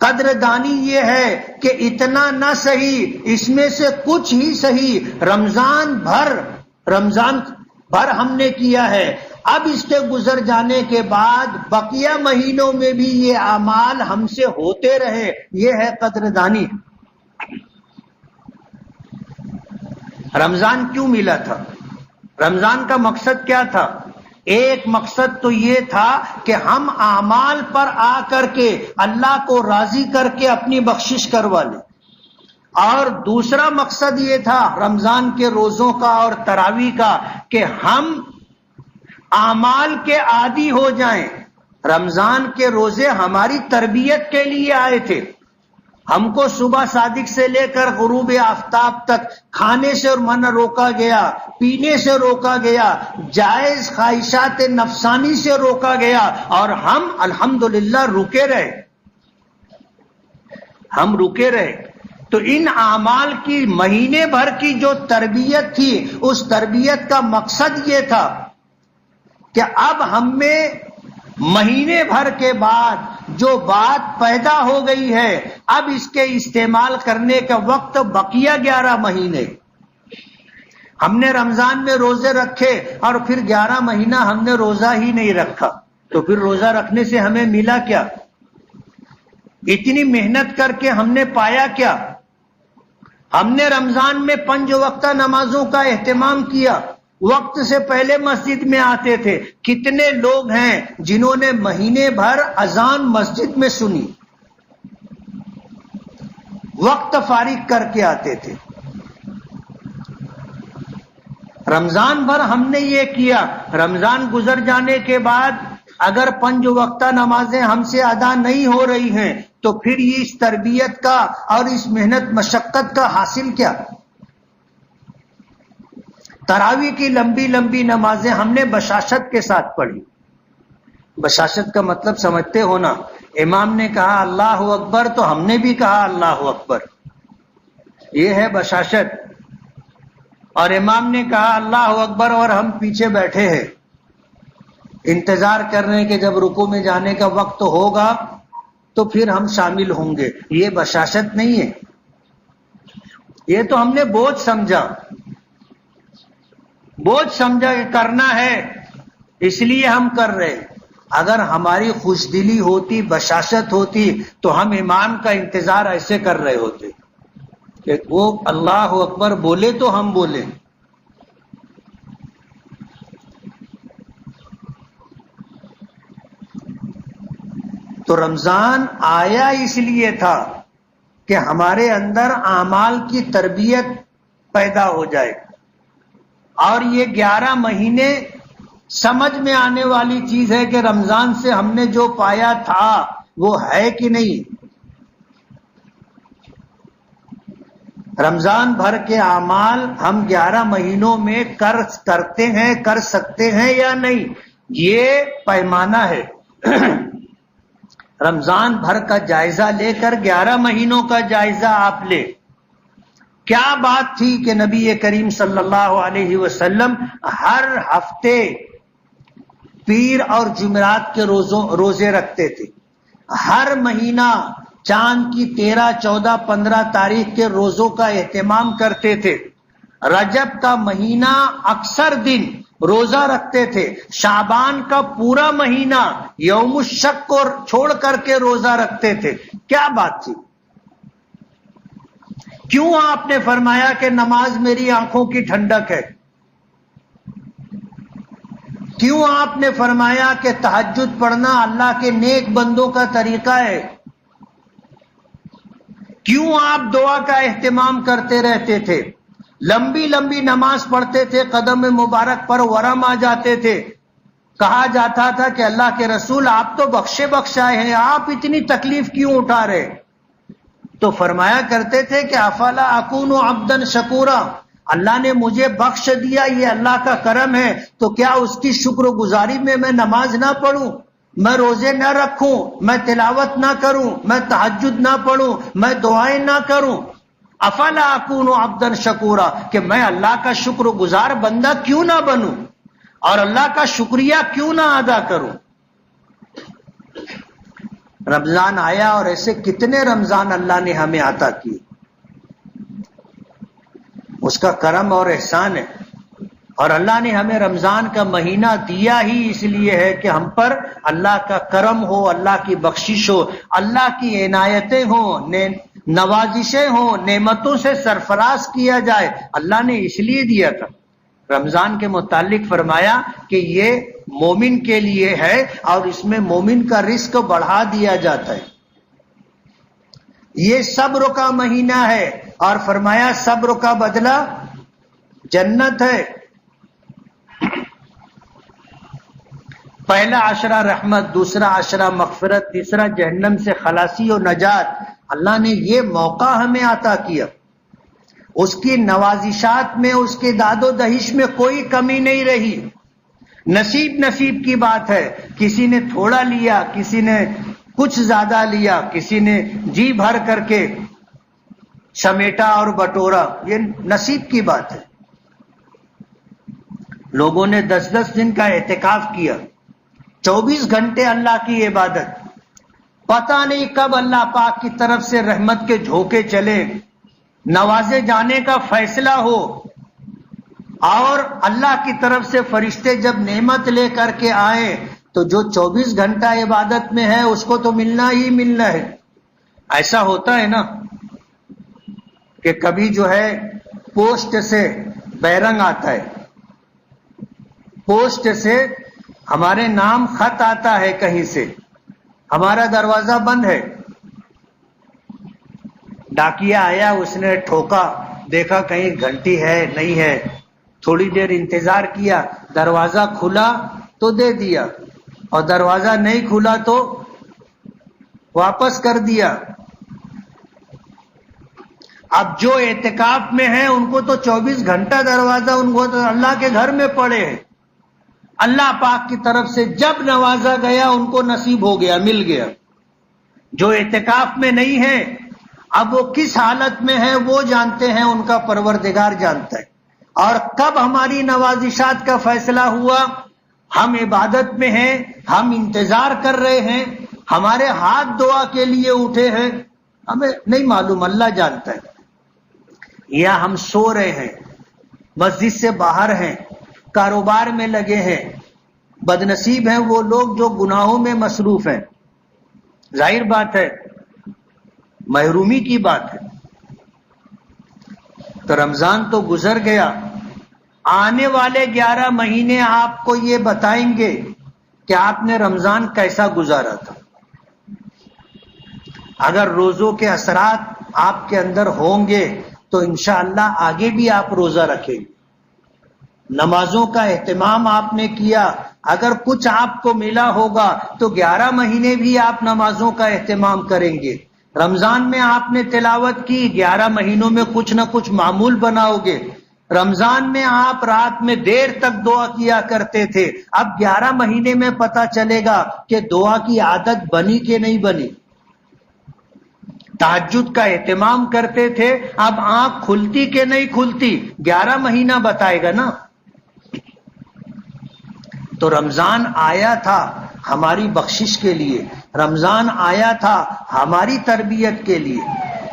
قدردانی یہ ہے کہ اتنا نہ صحیح، اس میں سے کچھ ہی صحیح رمضان بھر ہم نے کیا ہے، اب اس کے گزر جانے کے بعد بقیہ مہینوں میں بھی یہ اعمال ہم سے ہوتے رہے، یہ ہے قدردانی۔ رمضان کیوں ملا تھا؟ رمضان کا مقصد کیا تھا؟ ایک مقصد تو یہ تھا کہ ہم اعمال پر آ کر کے اللہ کو راضی کر کے اپنی بخشش کروا لیں، اور دوسرا مقصد یہ تھا رمضان کے روزوں کا اور تراویح کا کہ ہم اعمال کے عادی ہو جائیں۔ رمضان کے روزے ہماری تربیت کے لیے آئے تھے، ہم کو صبح صادق سے لے کر غروب آفتاب تک کھانے سے اور منع روکا گیا، پینے سے روکا گیا، جائز خواہشات نفسانی سے روکا گیا، اور ہم الحمدللہ رکے رہے، ہم رکے رہے۔ تو ان اعمال کی مہینے بھر کی جو تربیت تھی، اس تربیت کا مقصد یہ تھا کہ اب ہم میں مہینے بھر کے بعد جو بات پیدا ہو گئی ہے، اب اس کے استعمال کرنے کا وقت بقیہ 11 مہینے، ہم نے رمضان میں روزے رکھے اور پھر 11 مہینہ ہم نے روزہ ہی نہیں رکھا، تو پھر روزہ رکھنے سے ہمیں ملا کیا؟ اتنی محنت کر کے ہم نے پایا کیا؟ ہم نے رمضان میں 5 وقتہ نمازوں کا اہتمام کیا، وقت سے پہلے مسجد میں آتے تھے۔ کتنے لوگ ہیں جنہوں نے مہینے بھر اذان مسجد میں سنی، وقت فارغ کر کے آتے تھے۔ رمضان بھر ہم نے یہ کیا، رمضان گزر جانے کے بعد اگر 5 وقتہ نمازیں ہم سے ادا نہیں ہو رہی ہیں تو پھر یہ اس تربیت کا اور اس محنت مشقت کا حاصل کیا؟ تراویح کی لمبی لمبی نمازیں ہم نے بشاشت کے ساتھ پڑھی۔ بشاشت کا مطلب سمجھتے ہو نا؟ امام نے کہا اللہ اکبر تو ہم نے بھی کہا اللہ اکبر، یہ ہے بشاشت۔ اور امام نے کہا اللہ اکبر اور ہم پیچھے بیٹھے ہیں، انتظار کر رہے ہیں کہ جب رکوع میں جانے کا وقت ہوگا تو پھر ہم شامل ہوں گے۔ یہ بشاشت نہیں ہے، یہ تو ہم نے بوجھ سمجھا کہ کرنا ہے اس لیے ہم کر رہے۔ اگر ہماری خوش دلی ہوتی، بشاشت ہوتی تو ہم امام کا انتظار ایسے کر رہے ہوتے کہ وہ اللہ اکبر بولے تو ہم بولے۔ تو رمضان آیا اس لیے تھا کہ ہمارے اندر اعمال کی تربیت پیدا ہو جائے، اور یہ 11 مہینے سمجھ میں آنے والی چیز ہے کہ رمضان سے ہم نے جو پایا تھا وہ ہے کہ نہیں۔ رمضان بھر کے اعمال ہم 11 مہینوں میں کرتے ہیں، کر سکتے ہیں یا نہیں، یہ پیمانہ ہے۔ رمضان بھر کا جائزہ لے کر 11 مہینوں کا جائزہ آپ لے۔ کیا بات تھی کہ نبی کریم صلی اللہ علیہ وسلم ہر ہفتے پیر اور جمعرات کے روزے رکھتے تھے، ہر مہینہ چاند کی 13، 14، 15 تاریخ کے روزوں کا اہتمام کرتے تھے، رجب کا مہینہ اکثر دن روزہ رکھتے تھے، شعبان کا پورا مہینہ یوم الشک کو چھوڑ کر کے روزہ رکھتے تھے۔ کیا بات تھی؟ کیوں آپ نے فرمایا کہ نماز میری آنکھوں کی ٹھنڈک ہے؟ کیوں آپ نے فرمایا کہ تہجد پڑھنا اللہ کے نیک بندوں کا طریقہ ہے؟ کیوں آپ دعا کا اہتمام کرتے رہتے تھے؟ لمبی لمبی نماز پڑھتے تھے، قدم مبارک پر ورم آ جاتے تھے، کہا جاتا تھا کہ اللہ کے رسول آپ تو بخشائے ہیں، آپ اتنی تکلیف کیوں اٹھا رہے؟ تو فرمایا کرتے تھے کہ افلا اکون عبدا شکورا، اللہ نے مجھے بخش دیا، یہ اللہ کا کرم ہے، تو کیا اس کی شکر گزاری میں نماز نہ پڑھوں، میں روزے نہ رکھوں، میں تلاوت نہ کروں، میں تہجد نہ پڑھوں، میں دعائیں نہ کروں؟ افلا اکون عبدا شکورا، کہ میں اللہ کا شکر گزار بندہ کیوں نہ بنوں اور اللہ کا شکریہ کیوں نہ ادا کروں؟ رمضان آیا اور ایسے کتنے رمضان اللہ نے ہمیں عطا کیے، اس کا کرم اور احسان ہے۔ اور اللہ نے ہمیں رمضان کا مہینہ دیا ہی اس لیے ہے کہ ہم پر اللہ کا کرم ہو، اللہ کی بخشش ہو، اللہ کی عنایتیں ہوں، نوازشیں ہوں، نعمتوں سے سرفراز کیا جائے، اللہ نے اس لیے دیا تھا۔ رمضان کے متعلق فرمایا کہ یہ مومن کے لیے ہے اور اس میں مومن کا رزق بڑھا دیا جاتا ہے، یہ صبر کا مہینہ ہے، اور فرمایا صبر کا بدلہ جنت ہے۔ پہلا عشرہ رحمت، دوسرا عشرہ مغفرت، تیسرا جہنم سے خلاصی و نجات، اللہ نے یہ موقع ہمیں عطا کیا۔ اس کی نوازشات میں، اس کے داد و دہش میں کوئی کمی نہیں رہی۔ نصیب کی بات ہے، کسی نے تھوڑا لیا، کسی نے کچھ زیادہ لیا، کسی نے جی بھر کر کے سمیٹا اور بٹورا، یہ نصیب کی بات ہے۔ لوگوں نے 10 دن کا اعتکاف کیا، 24 گھنٹے اللہ کی عبادت، پتہ نہیں کب اللہ پاک کی طرف سے رحمت کے جھونکے چلے، نوازے جانے کا فیصلہ ہو۔ اور اللہ کی طرف سے فرشتے جب نعمت لے کر کے آئے تو جو 24 گھنٹہ عبادت میں ہے اس کو تو ملنا ہی ملنا ہے. ایسا ہوتا ہے نا کہ کبھی جو ہے پوسٹ سے بیرنگ آتا ہے، پوسٹ سے ہمارے نام خط آتا ہے کہیں سے، ہمارا دروازہ بند ہے، ڈاکیا آیا، اس نے ٹھوکا، دیکھا کہیں گھنٹی ہے نہیں ہے، تھوڑی دیر انتظار کیا، دروازہ کھلا تو دے دیا اور دروازہ نہیں کھلا تو واپس کر دیا. اب جو اعتکاف میں ہیں ان کو تو 24 گھنٹہ دروازہ، ان کو تو اللہ کے گھر میں پڑے ہیں، اللہ پاک کی طرف سے جب نوازا گیا ان کو نصیب ہو گیا، مل گیا. جو اعتکاف میں نہیں ہے اب وہ کس حالت میں ہے وہ جانتے ہیں، ان کا پروردگار جانتا ہے. اور کب ہماری نوازشات کا فیصلہ ہوا، ہم عبادت میں ہیں، ہم انتظار کر رہے ہیں، ہمارے ہاتھ دعا کے لیے اٹھے ہیں، ہمیں نہیں معلوم، اللہ جانتا ہے. یا ہم سو رہے ہیں، مسجد سے باہر ہیں، کاروبار میں لگے ہیں. بدنصیب ہیں وہ لوگ جو گناہوں میں مصروف ہیں، ظاہر بات ہے محرومی کی بات ہے. تو رمضان تو گزر گیا، آنے والے 11 مہینے آپ کو یہ بتائیں گے کہ آپ نے رمضان کیسا گزارا تھا. اگر روزوں کے اثرات آپ کے اندر ہوں گے تو انشاءاللہ آگے بھی آپ روزہ رکھیں گے. نمازوں کا اہتمام آپ نے کیا، اگر کچھ آپ کو ملا ہوگا تو 11 مہینے بھی آپ نمازوں کا اہتمام کریں گے. رمضان میں آپ نے تلاوت کی، 11 مہینوں میں کچھ نہ کچھ معمول بناؤ گے. رمضان میں آپ رات میں دیر تک دعا کیا کرتے تھے، اب 11 مہینے میں پتا چلے گا کہ دعا کی عادت بنی کہ نہیں بنی. تہجد کا اہتمام کرتے تھے، اب آنکھ کھلتی کہ نہیں کھلتی 11 مہینہ بتائے گا نا. تو رمضان آیا تھا ہماری بخشش کے لیے، رمضان آیا تھا ہماری تربیت کے لیے.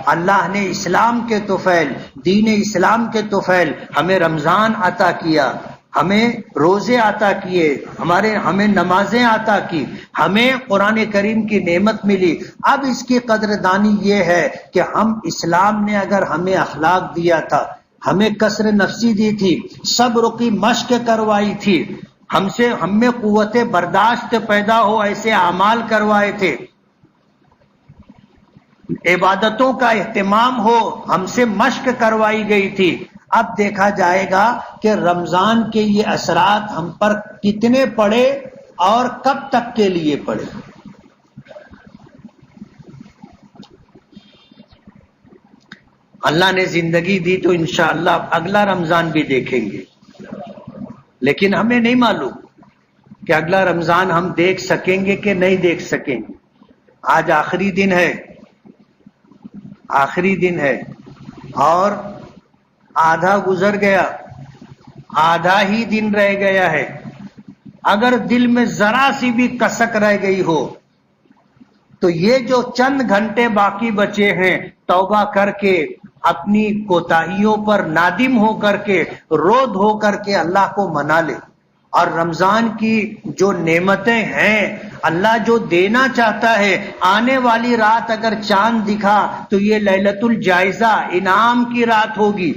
اللہ نے اسلام کے طفیل، دین اسلام کے طفیل ہمیں رمضان عطا کیا، ہمیں روزے عطا کیے، ہمیں نمازیں عطا کی، ہمیں قرآن کریم کی نعمت ملی. اب اس کی قدردانی یہ ہے کہ ہم اسلام نے اگر ہمیں اخلاق دیا تھا، ہمیں کسر نفسی دی تھی، صبر کی مشق کروائی تھی، ہم میں قوت برداشت پیدا ہو ایسے اعمال کروائے تھے، عبادتوں کا اہتمام ہو ہم سے مشق کروائی گئی تھی. اب دیکھا جائے گا کہ رمضان کے یہ اثرات ہم پر کتنے پڑے اور کب تک کے لیے پڑے. اللہ نے زندگی دی تو انشاءاللہ اگلا رمضان بھی دیکھیں گے، لیکن ہمیں نہیں معلوم کہ اگلا رمضان ہم دیکھ سکیں گے کہ نہیں دیکھ سکیں گے. آج آخری دن ہے، آخری دن ہے اور آدھا گزر گیا، آدھا ہی دن رہ گیا ہے. اگر دل میں ذرا سی بھی کسک رہ گئی ہو تو یہ جو چند گھنٹے باقی بچے ہیں توبہ کر کے اپنی کوتاہیوں پر نادم ہو کر کے رو دھو کر کے اللہ کو منا لے. اور رمضان کی جو نعمتیں ہیں اللہ جو دینا چاہتا ہے، آنے والی رات اگر چاند دکھا تو یہ لیلۃ الجائزہ انعام کی رات ہوگی.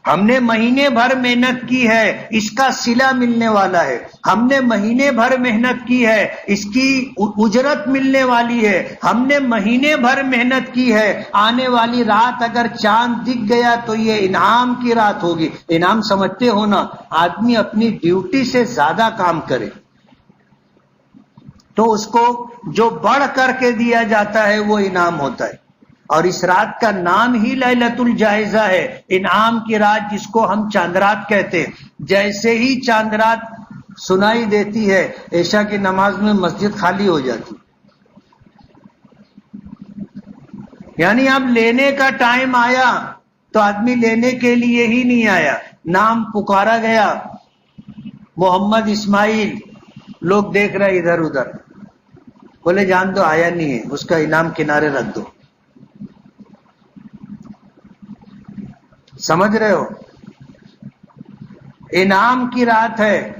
ہم نے مہینے بھر محنت کی ہے، اس کا صلہ ملنے والا ہے. ہم نے مہینے بھر محنت کی ہے، اس کی اجرت ملنے والی ہے. ہم نے مہینے بھر محنت کی ہے، آنے والی رات اگر چاند دکھ گیا تو یہ انعام کی رات ہوگی. انعام سمجھتے ہو نا، آدمی اپنی ڈیوٹی سے زیادہ کام کرے تو اس کو جو بڑھ کر کے دیا جاتا ہے وہ انعام ہوتا ہے. اور اس رات کا نام ہی لیلۃ الجائزہ ہے، انعام کی رات جس کو ہم چاند رات کہتے ہیں. جیسے ہی چاند رات سنائی دیتی ہے عشاء کی نماز میں مسجد خالی ہو جاتی، یعنی اب لینے کا ٹائم آیا تو آدمی لینے کے لیے ہی نہیں آیا. نام پکارا گیا محمد اسماعیل، لوگ دیکھ رہے ادھر ادھر، بولے جان دو آیا نہیں ہے، اس کا انعام کنارے رکھ دو. سمجھ رہے ہو؟ انعام کی رات ہے.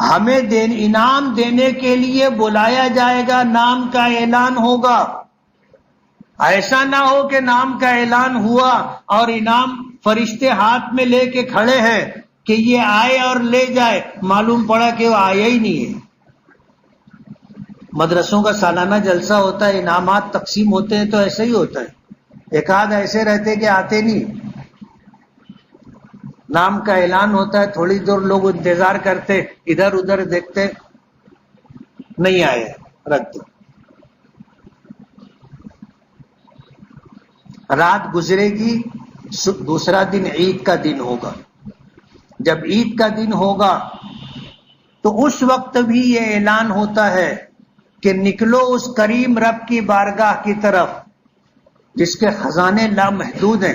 ہمیں انعام دینے کے لیے بلایا جائے گا، نام کا اعلان ہوگا. ایسا نہ ہو کہ نام کا اعلان ہوا اور انعام فرشتے ہاتھ میں لے کے کھڑے ہیں کہ یہ آئے اور لے جائے، معلوم پڑا کہ وہ آیا ہی نہیں ہے. مدرسوں کا سالانہ جلسہ ہوتا ہے، انعامات تقسیم ہوتے ہیں تو ایسا ہی ہوتا ہے. ایک آدھ ایسے رہتے کہ آتے نہیں. نام کا اعلان ہوتا ہے، تھوڑی دور لوگ انتظار کرتے، ادھر ادھر دیکھتے، نہیں آئے، رکھ دو. رات گزرے گی، دوسرا دن عید کا دن ہوگا. جب عید کا دن ہوگا تو اس وقت بھی یہ اعلان ہوتا ہے کہ نکلو اس کریم رب کی بارگاہ کی طرف جس کے خزانے لامحدود ہیں.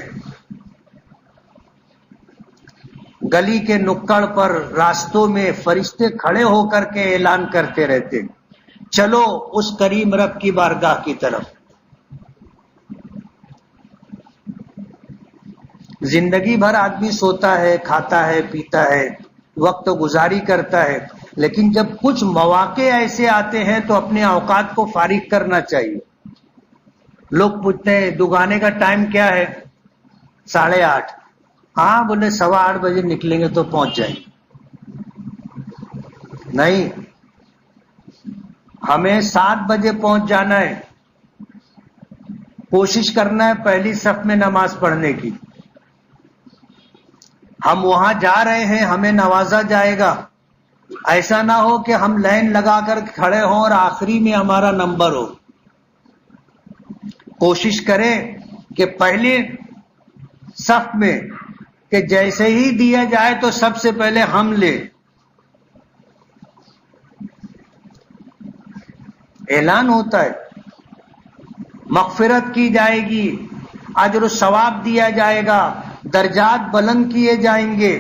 گلی کے نکڑ پر، راستوں میں فرشتے کھڑے ہو کر کے اعلان کرتے رہتے، چلو اس کریم رب کی بارگاہ کی طرف. زندگی بھر آدمی سوتا ہے، کھاتا ہے، پیتا ہے، وقت گزاری کرتا ہے، لیکن جب کچھ مواقع ایسے آتے ہیں تو اپنے اوقات کو فارغ کرنا چاہیے. لوگ پوچھتے ہیں دکانے کا ٹائم کیا ہے؟ 8:30. ہاں بولے 8:15 بجے نکلیں گے تو پہنچ جائیں گے. نہیں، ہمیں 7 بجے پہنچ جانا ہے. کوشش کرنا ہے پہلی صف میں نماز پڑھنے کی. ہم وہاں جا رہے ہیں، ہمیں نوازا جائے گا. ایسا نہ ہو کہ ہم لائن لگا کر کھڑے ہوں اور آخری میں ہمارا نمبر ہو. کوشش کریں کہ پہلی صف میں، کہ جیسے ہی دیا جائے تو سب سے پہلے ہم لیں. اعلان ہوتا ہے، مغفرت کی جائے گی، اجر و ثواب دیا جائے گا، درجات بلند کیے جائیں گے.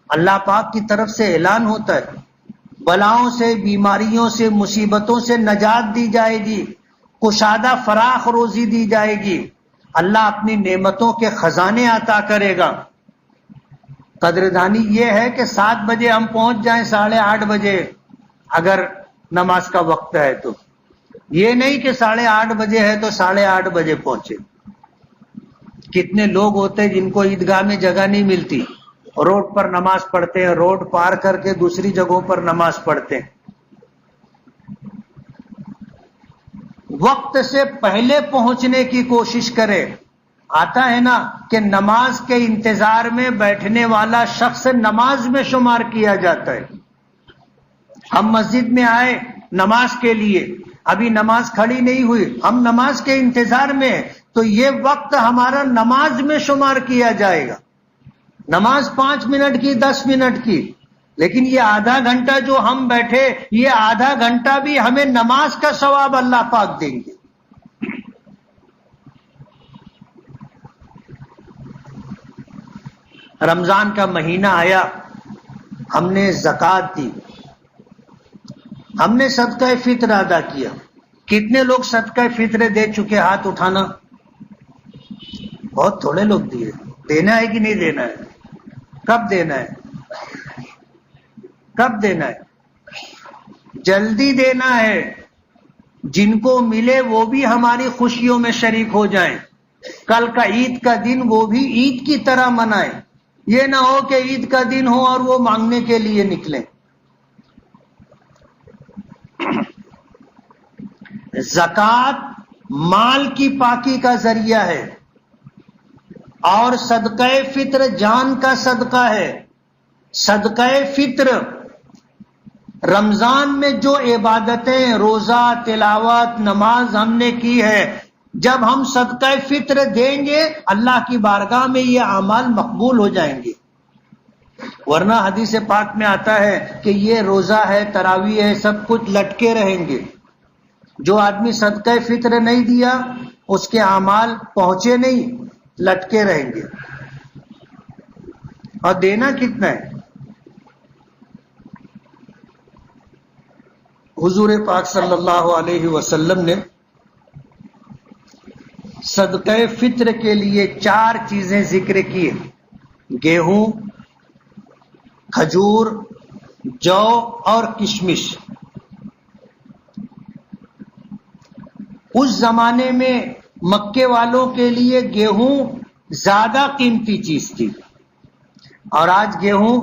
اللہ پاک کی طرف سے اعلان ہوتا ہے. بلاؤں سے، بیماریوں سے، مصیبتوں سے نجات دی جائے گی، کشادہ فراخ روزی دی جائے گی. اللہ اپنی نعمتوں کے خزانے عطا کرے گا. قدردانی یہ ہے کہ 7 بجے ہم پہنچ جائیں، 8:30 بجے اگر نماز کا وقت ہے تو. یہ نہیں کہ 8:30 بجے ہے تو 8:30 بجے پہنچے. کتنے لوگ ہوتے جن کو عیدگاہ میں جگہ نہیں ملتی، روڈ پر نماز پڑھتے ہیں، روڈ پار کر کے دوسری جگہوں پر نماز پڑھتے ہیں. وقت سے پہلے پہنچنے کی کوشش کرے. آتا ہے نا کہ نماز کے انتظار میں بیٹھنے والا شخص نماز میں شمار کیا جاتا ہے. ہم مسجد میں آئے نماز کے لیے، ابھی نماز کھڑی نہیں ہوئی، ہم نماز کے انتظار میں ہیں، تو یہ وقت ہمارا نماز میں شمار کیا جائے گا. نماز 5 منٹ کی، 10 منٹ کی، لیکن یہ آدھا گھنٹہ جو ہم بیٹھے، یہ آدھا گھنٹہ بھی ہمیں نماز کا ثواب اللہ پاک دیں گے. رمضان کا مہینہ آیا، ہم نے زکوٰۃ دی، ہم نے صدقہ فطر ادا کیا. کتنے لوگ صدقہ فطر دے چکے؟ ہاتھ اٹھانا. بہت تھوڑے لوگ دیے. دینا ہے کہ نہیں دینا ہے؟ کب دینا ہے؟ کب دینا ہے؟ جلدی دینا ہے. جن کو ملے وہ بھی ہماری خوشیوں میں شریک ہو جائیں. کل کا عید کا دن وہ بھی عید کی طرح منائیں. یہ نہ ہو کہ عید کا دن ہو اور وہ مانگنے کے لیے نکلیں. زکوٰۃ مال کی پاکی کا ذریعہ ہے اور صدقہ فطر جان کا صدقہ ہے. صدقہ فطر رمضان میں جو عبادتیں، روزہ، تلاوت، نماز ہم نے کی ہے، جب ہم صدقہ فطر دیں گے اللہ کی بارگاہ میں یہ اعمال مقبول ہو جائیں گے. ورنہ حدیث پاک میں آتا ہے کہ یہ روزہ ہے، تراویح ہے، سب کچھ لٹکے رہیں گے. جو آدمی صدقہ فطر نہیں دیا اس کے اعمال پہنچے نہیں، لٹکے رہیں گے. اور دینا کتنا ہے؟ حضور پاک صلی اللہ علیہ وسلم نے صدقہ فطر کے لیے 4 چیزیں ذکر کی: گیہوں، کھجور، جو اور کشمش. اس زمانے میں مکے والوں کے لیے گیہوں زیادہ قیمتی چیز تھی، اور آج گیہوں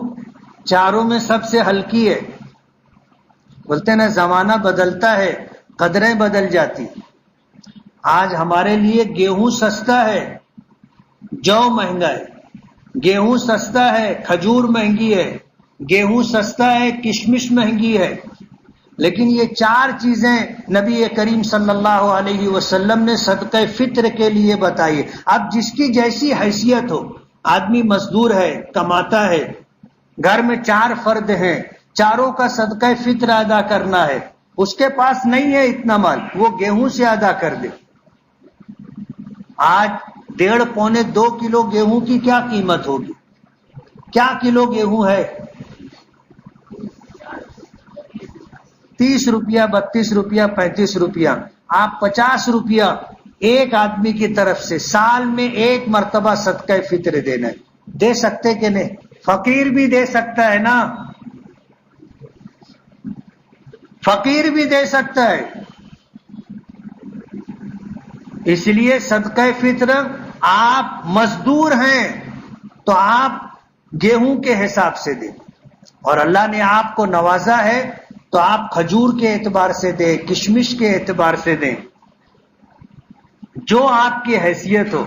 چاروں میں سب سے ہلکی ہے. بولتے ہیں نا زمانہ بدلتا ہے قدریں بدل جاتی. آج ہمارے لیے گیہوں سستا ہے، جو مہنگا ہے. گیہوں سستا ہے، کھجور مہنگی ہے. گیہوں سستا ہے، کشمش مہنگی ہے. لیکن یہ چار چیزیں نبی کریم صلی اللہ علیہ وسلم نے صدقہ فطر کے لیے بتائی. اب جس کی جیسی حیثیت ہو، آدمی مزدور ہے، کماتا ہے، گھر میں 4 فرد ہیں، چاروں کا صدقہ فطر ادا کرنا ہے، اس کے پاس نہیں ہے اتنا مال، وہ گیہوں سے ادا کر دے. آج 1.5 پونے 2 کلو گیہوں کی کیا قیمت ہوگی؟ کیا کلو گیہوں ہے؟ 30 روپیہ، 32 روپیہ، 35 روپیہ. آپ 50 روپیہ ایک آدمی کی طرف سے سال میں 1 مرتبہ صدقہ فطر دینا ہے. دے سکتے کہ نہیں؟ فقیر بھی دے سکتا ہے نا، فقیر بھی دے سکتا ہے. اس لیے صدقہ فطر، آپ مزدور ہیں تو آپ گیہوں کے حساب سے دیں، اور اللہ نے آپ کو نوازا ہے تو آپ کھجور کے اعتبار سے دیں، کشمش کے اعتبار سے دیں، جو آپ کی حیثیت ہو.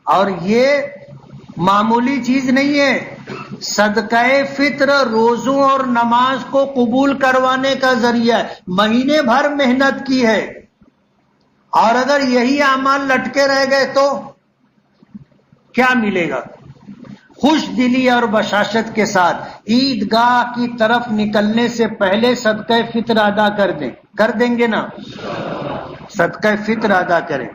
اور یہ معمولی چیز نہیں ہے. صدقہ فطر روزوں اور نماز کو قبول کروانے کا ذریعہ ہے. مہینے بھر محنت کی ہے، اور اگر یہی اعمال لٹکے رہ گئے تو کیا ملے گا؟ خوش دلی اور بشاشت کے ساتھ عیدگاہ کی طرف نکلنے سے پہلے صدقہ فطر ادا کر دیں گے نا؟ صدقہ فطر ادا کریں.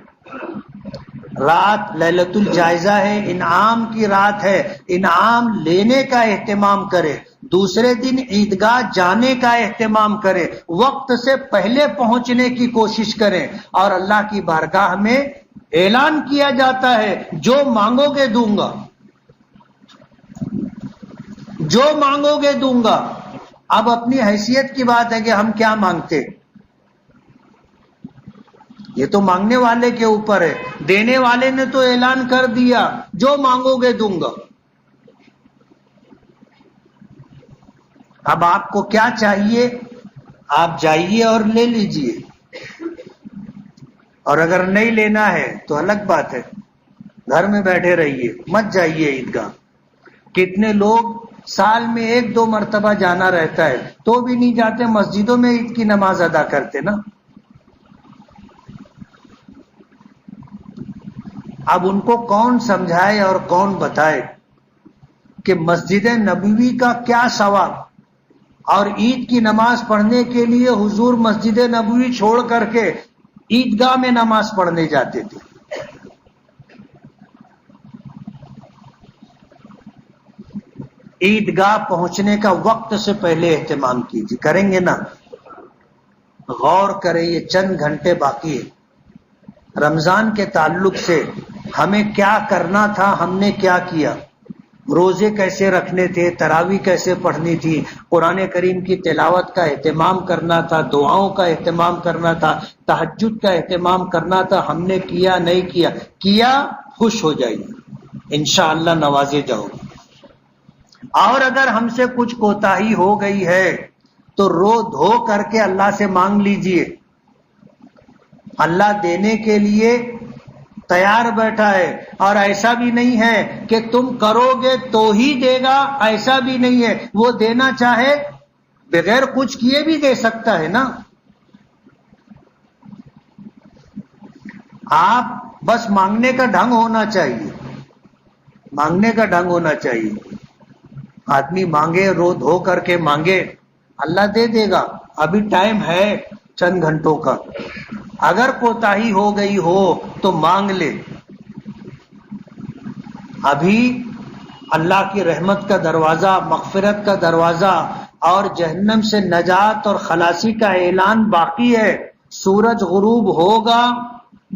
رات لیلۃ الجائزہ ہے، انعام کی رات ہے، انعام لینے کا اہتمام کرے. دوسرے دن عیدگاہ جانے کا اہتمام کرے، وقت سے پہلے پہنچنے کی کوشش کریں. اور اللہ کی بارگاہ میں اعلان کیا جاتا ہے جو مانگو گے دوں گا، جو مانگو گے دوں گا. اب اپنی حیثیت کی بات ہے کہ ہم کیا مانگتے، یہ تو مانگنے والے کے اوپر ہے. دینے والے نے تو اعلان کر دیا جو مانگو گے دوں گا. اب آپ کو کیا چاہیے؟ آپ جائیے اور لے لیجئے، اور اگر نہیں لینا ہے تو الگ بات ہے، گھر میں بیٹھے رہیے، مت جائیے عیدگاہ. کتنے لوگ سال میں 1-2 مرتبہ جانا رہتا ہے تو بھی نہیں جاتے، مسجدوں میں عید کی نماز ادا کرتے نا. اب ان کو کون سمجھائے اور کون بتائے کہ مسجد نبوی کا کیا ثواب، اور عید کی نماز پڑھنے کے لیے حضور مسجد نبوی چھوڑ کر کے عیدگاہ میں نماز پڑھنے جاتے تھے. عیدگاہ پہنچنے کا وقت سے پہلے اہتمام کیجیے. کریں گے نا؟ غور کریں، یہ چند گھنٹے باقی ہے. رمضان کے تعلق سے ہمیں کیا کرنا تھا، ہم نے کیا کیا؟ روزے کیسے رکھنے تھے، تراویح کیسے پڑھنی تھی، قرآن کریم کی تلاوت کا اہتمام کرنا تھا، دعاؤں کا اہتمام کرنا تھا، تہجد کا اہتمام کرنا تھا. ہم نے کیا نہیں کیا؟ کیا، خوش ہو جائیے، انشاءاللہ نوازے جاؤ گے. اور اگر ہم سے کچھ کوتاہی ہو گئی ہے تو رو دھو کر کے اللہ سے مانگ لیجئے. اللہ دینے کے لیے تیار بیٹھا ہے، اور ایسا بھی نہیں ہے کہ تم کرو گے تو ہی دے گا، ایسا بھی نہیں ہے. وہ دینا چاہے بغیر کچھ کیے بھی دے سکتا ہے نا. آپ بس مانگنے کا ڈھنگ ہونا چاہیے، مانگنے کا ڈھنگ ہونا چاہیے. آدمی مانگے، رو دھو کر کے مانگے، اللہ دے دے گا. ابھی ٹائم ہے چند گھنٹوں کا. اگر کوتاہی ہو گئی ہو تو مانگ لے. ابھی اللہ کی رحمت کا دروازہ، مغفرت کا دروازہ اور جہنم سے نجات اور خلاصی کا اعلان باقی ہے. سورج غروب ہوگا،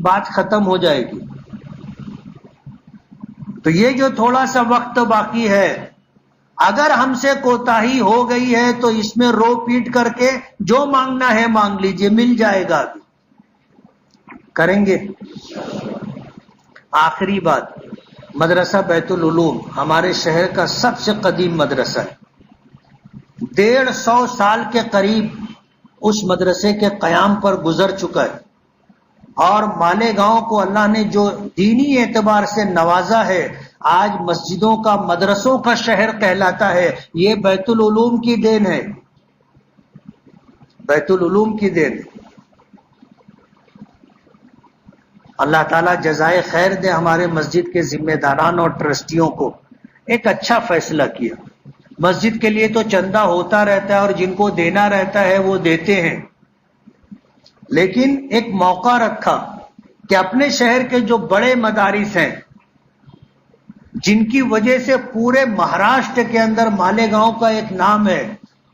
بات ختم ہو جائے گی. تو یہ جو تھوڑا سا وقت باقی ہے، اگر ہم سے کوتاہی ہو گئی ہے تو اس میں رو پیٹ کر کے جو مانگنا ہے مانگ لیجئے، مل جائے گا، کریں گے۔ آخری بات، مدرسہ بیت العلوم ہمارے شہر کا سب سے قدیم مدرسہ ہے، 150 سال کے قریب اس مدرسے کے قیام پر گزر چکا ہے، اور مالیگاؤں کو اللہ نے جو دینی اعتبار سے نوازا ہے، آج مسجدوں کا، مدرسوں کا شہر کہلاتا ہے، یہ بیت العلوم کی دین ہے، بیت العلوم کی دین۔ اللہ تعالیٰ جزائے خیر دے ہمارے مسجد کے ذمہ داران اور ٹرسٹیوں کو، ایک اچھا فیصلہ کیا۔ مسجد کے لیے تو چندہ ہوتا رہتا ہے اور جن کو دینا رہتا ہے وہ دیتے ہیں، لیکن ایک موقع رکھا کہ اپنے شہر کے جو بڑے مدارس ہیں، جن کی وجہ سے پورے مہاراشٹر کے اندر مالیگاؤں کا ایک نام ہے،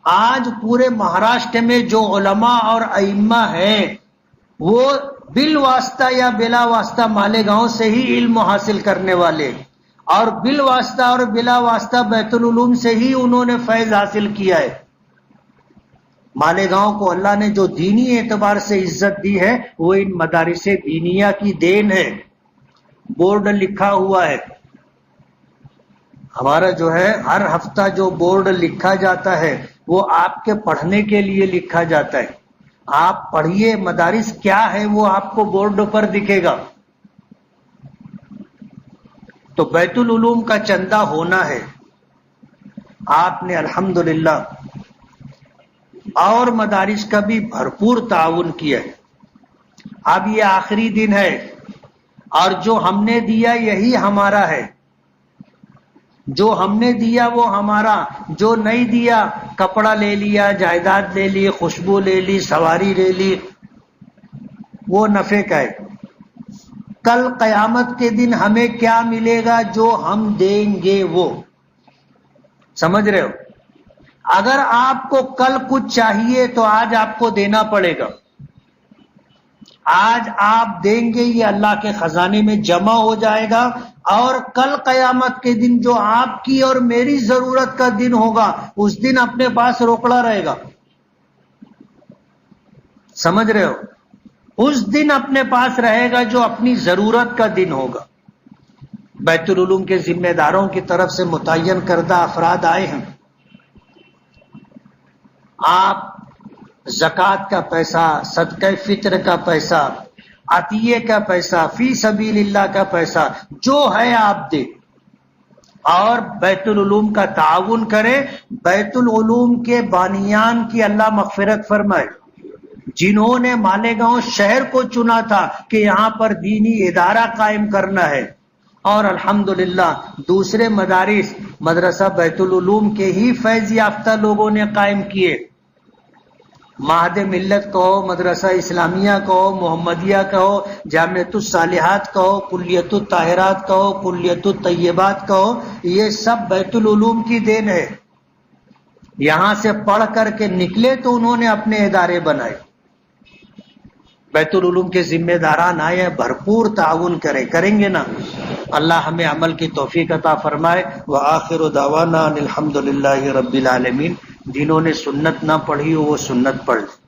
آج پورے مہاراشٹر میں جو علماء اور ائمہ ہیں وہ بالواسطہ یا بلا واسطہ مالیگاؤں سے ہی علم حاصل کرنے والے، اور بالواسطہ اور بلا واسطہ بیت العلوم سے ہی انہوں نے فیض حاصل کیا ہے۔ مالیگاؤں کو اللہ نے جو دینی اعتبار سے عزت دی ہے وہ ان مدارس دینیہ کی دین ہے۔ بورڈ لکھا ہوا ہے ہمارا، جو ہے ہر ہفتہ جو بورڈ لکھا جاتا ہے وہ آپ کے پڑھنے کے لیے لکھا جاتا ہے، آپ پڑھیے مدارس کیا ہے وہ آپ کو بورڈ پر دکھے گا۔ تو بیت العلوم کا چندہ ہونا ہے، آپ نے الحمدللہ اور مدارس کا بھی بھرپور تعاون کیا ہے۔ اب یہ آخری دن ہے اور جو ہم نے دیا یہی ہمارا ہے، جو ہم نے دیا وہ ہمارا، جو نہیں دیا کپڑا لے لیا، جائیداد لے لی، خوشبو لے لی، سواری لے لی، وہ نفع کا ہے۔ کل قیامت کے دن ہمیں کیا ملے گا؟ جو ہم دیں گے وہ، سمجھ رہے ہو؟ اگر آپ کو کل کچھ چاہیے تو آج آپ کو دینا پڑے گا، آج آپ دیں گے، یہ اللہ کے خزانے میں جمع ہو جائے گا، اور کل قیامت کے دن جو آپ کی اور میری ضرورت کا دن ہوگا اس دن اپنے پاس روکڑا رہے گا، سمجھ رہے ہو؟ اس دن اپنے پاس رہے گا جو اپنی ضرورت کا دن ہوگا۔ بیت العلوم کے ذمہ داروں کی طرف سے متعین کردہ افراد آئے ہیں، آپ زکوٰۃ کا پیسہ، صدقہ فطر کا پیسہ، عطیے کا پیسہ، فی سبیل اللہ کا پیسہ جو ہے آپ دیں، اور بیت العلوم کا تعاون کریں۔ بیت العلوم کے بانیان کی اللہ مغفرت فرمائے، جنہوں نے مالیگاؤں شہر کو چنا تھا کہ یہاں پر دینی ادارہ قائم کرنا ہے، اور الحمدللہ دوسرے مدارس مدرسہ بیت العلوم کے ہی فیض یافتہ لوگوں نے قائم کیے، معہد ملت کہو، مدرسہ اسلامیہ کہو، محمدیہ کہو، جامعۃ الصالحات کہو، کلیۃ الطاہرات کہو، کلیۃ الطیبات کہو، یہ سب بیت العلوم کی دین ہے۔ یہاں سے پڑھ کر کے نکلے تو انہوں نے اپنے ادارے بنائے۔ بیت العلوم کے ذمہ داران آئے، بھرپور تعاون کریں گے نا؟ اللہ ہمیں عمل کی توفیق عطا فرمائے۔ وآخر دعوانا الحمدللہ رب العالمین۔ جنہوں نے سنت نہ پڑھی ہو وہ سنت پڑھ لیں۔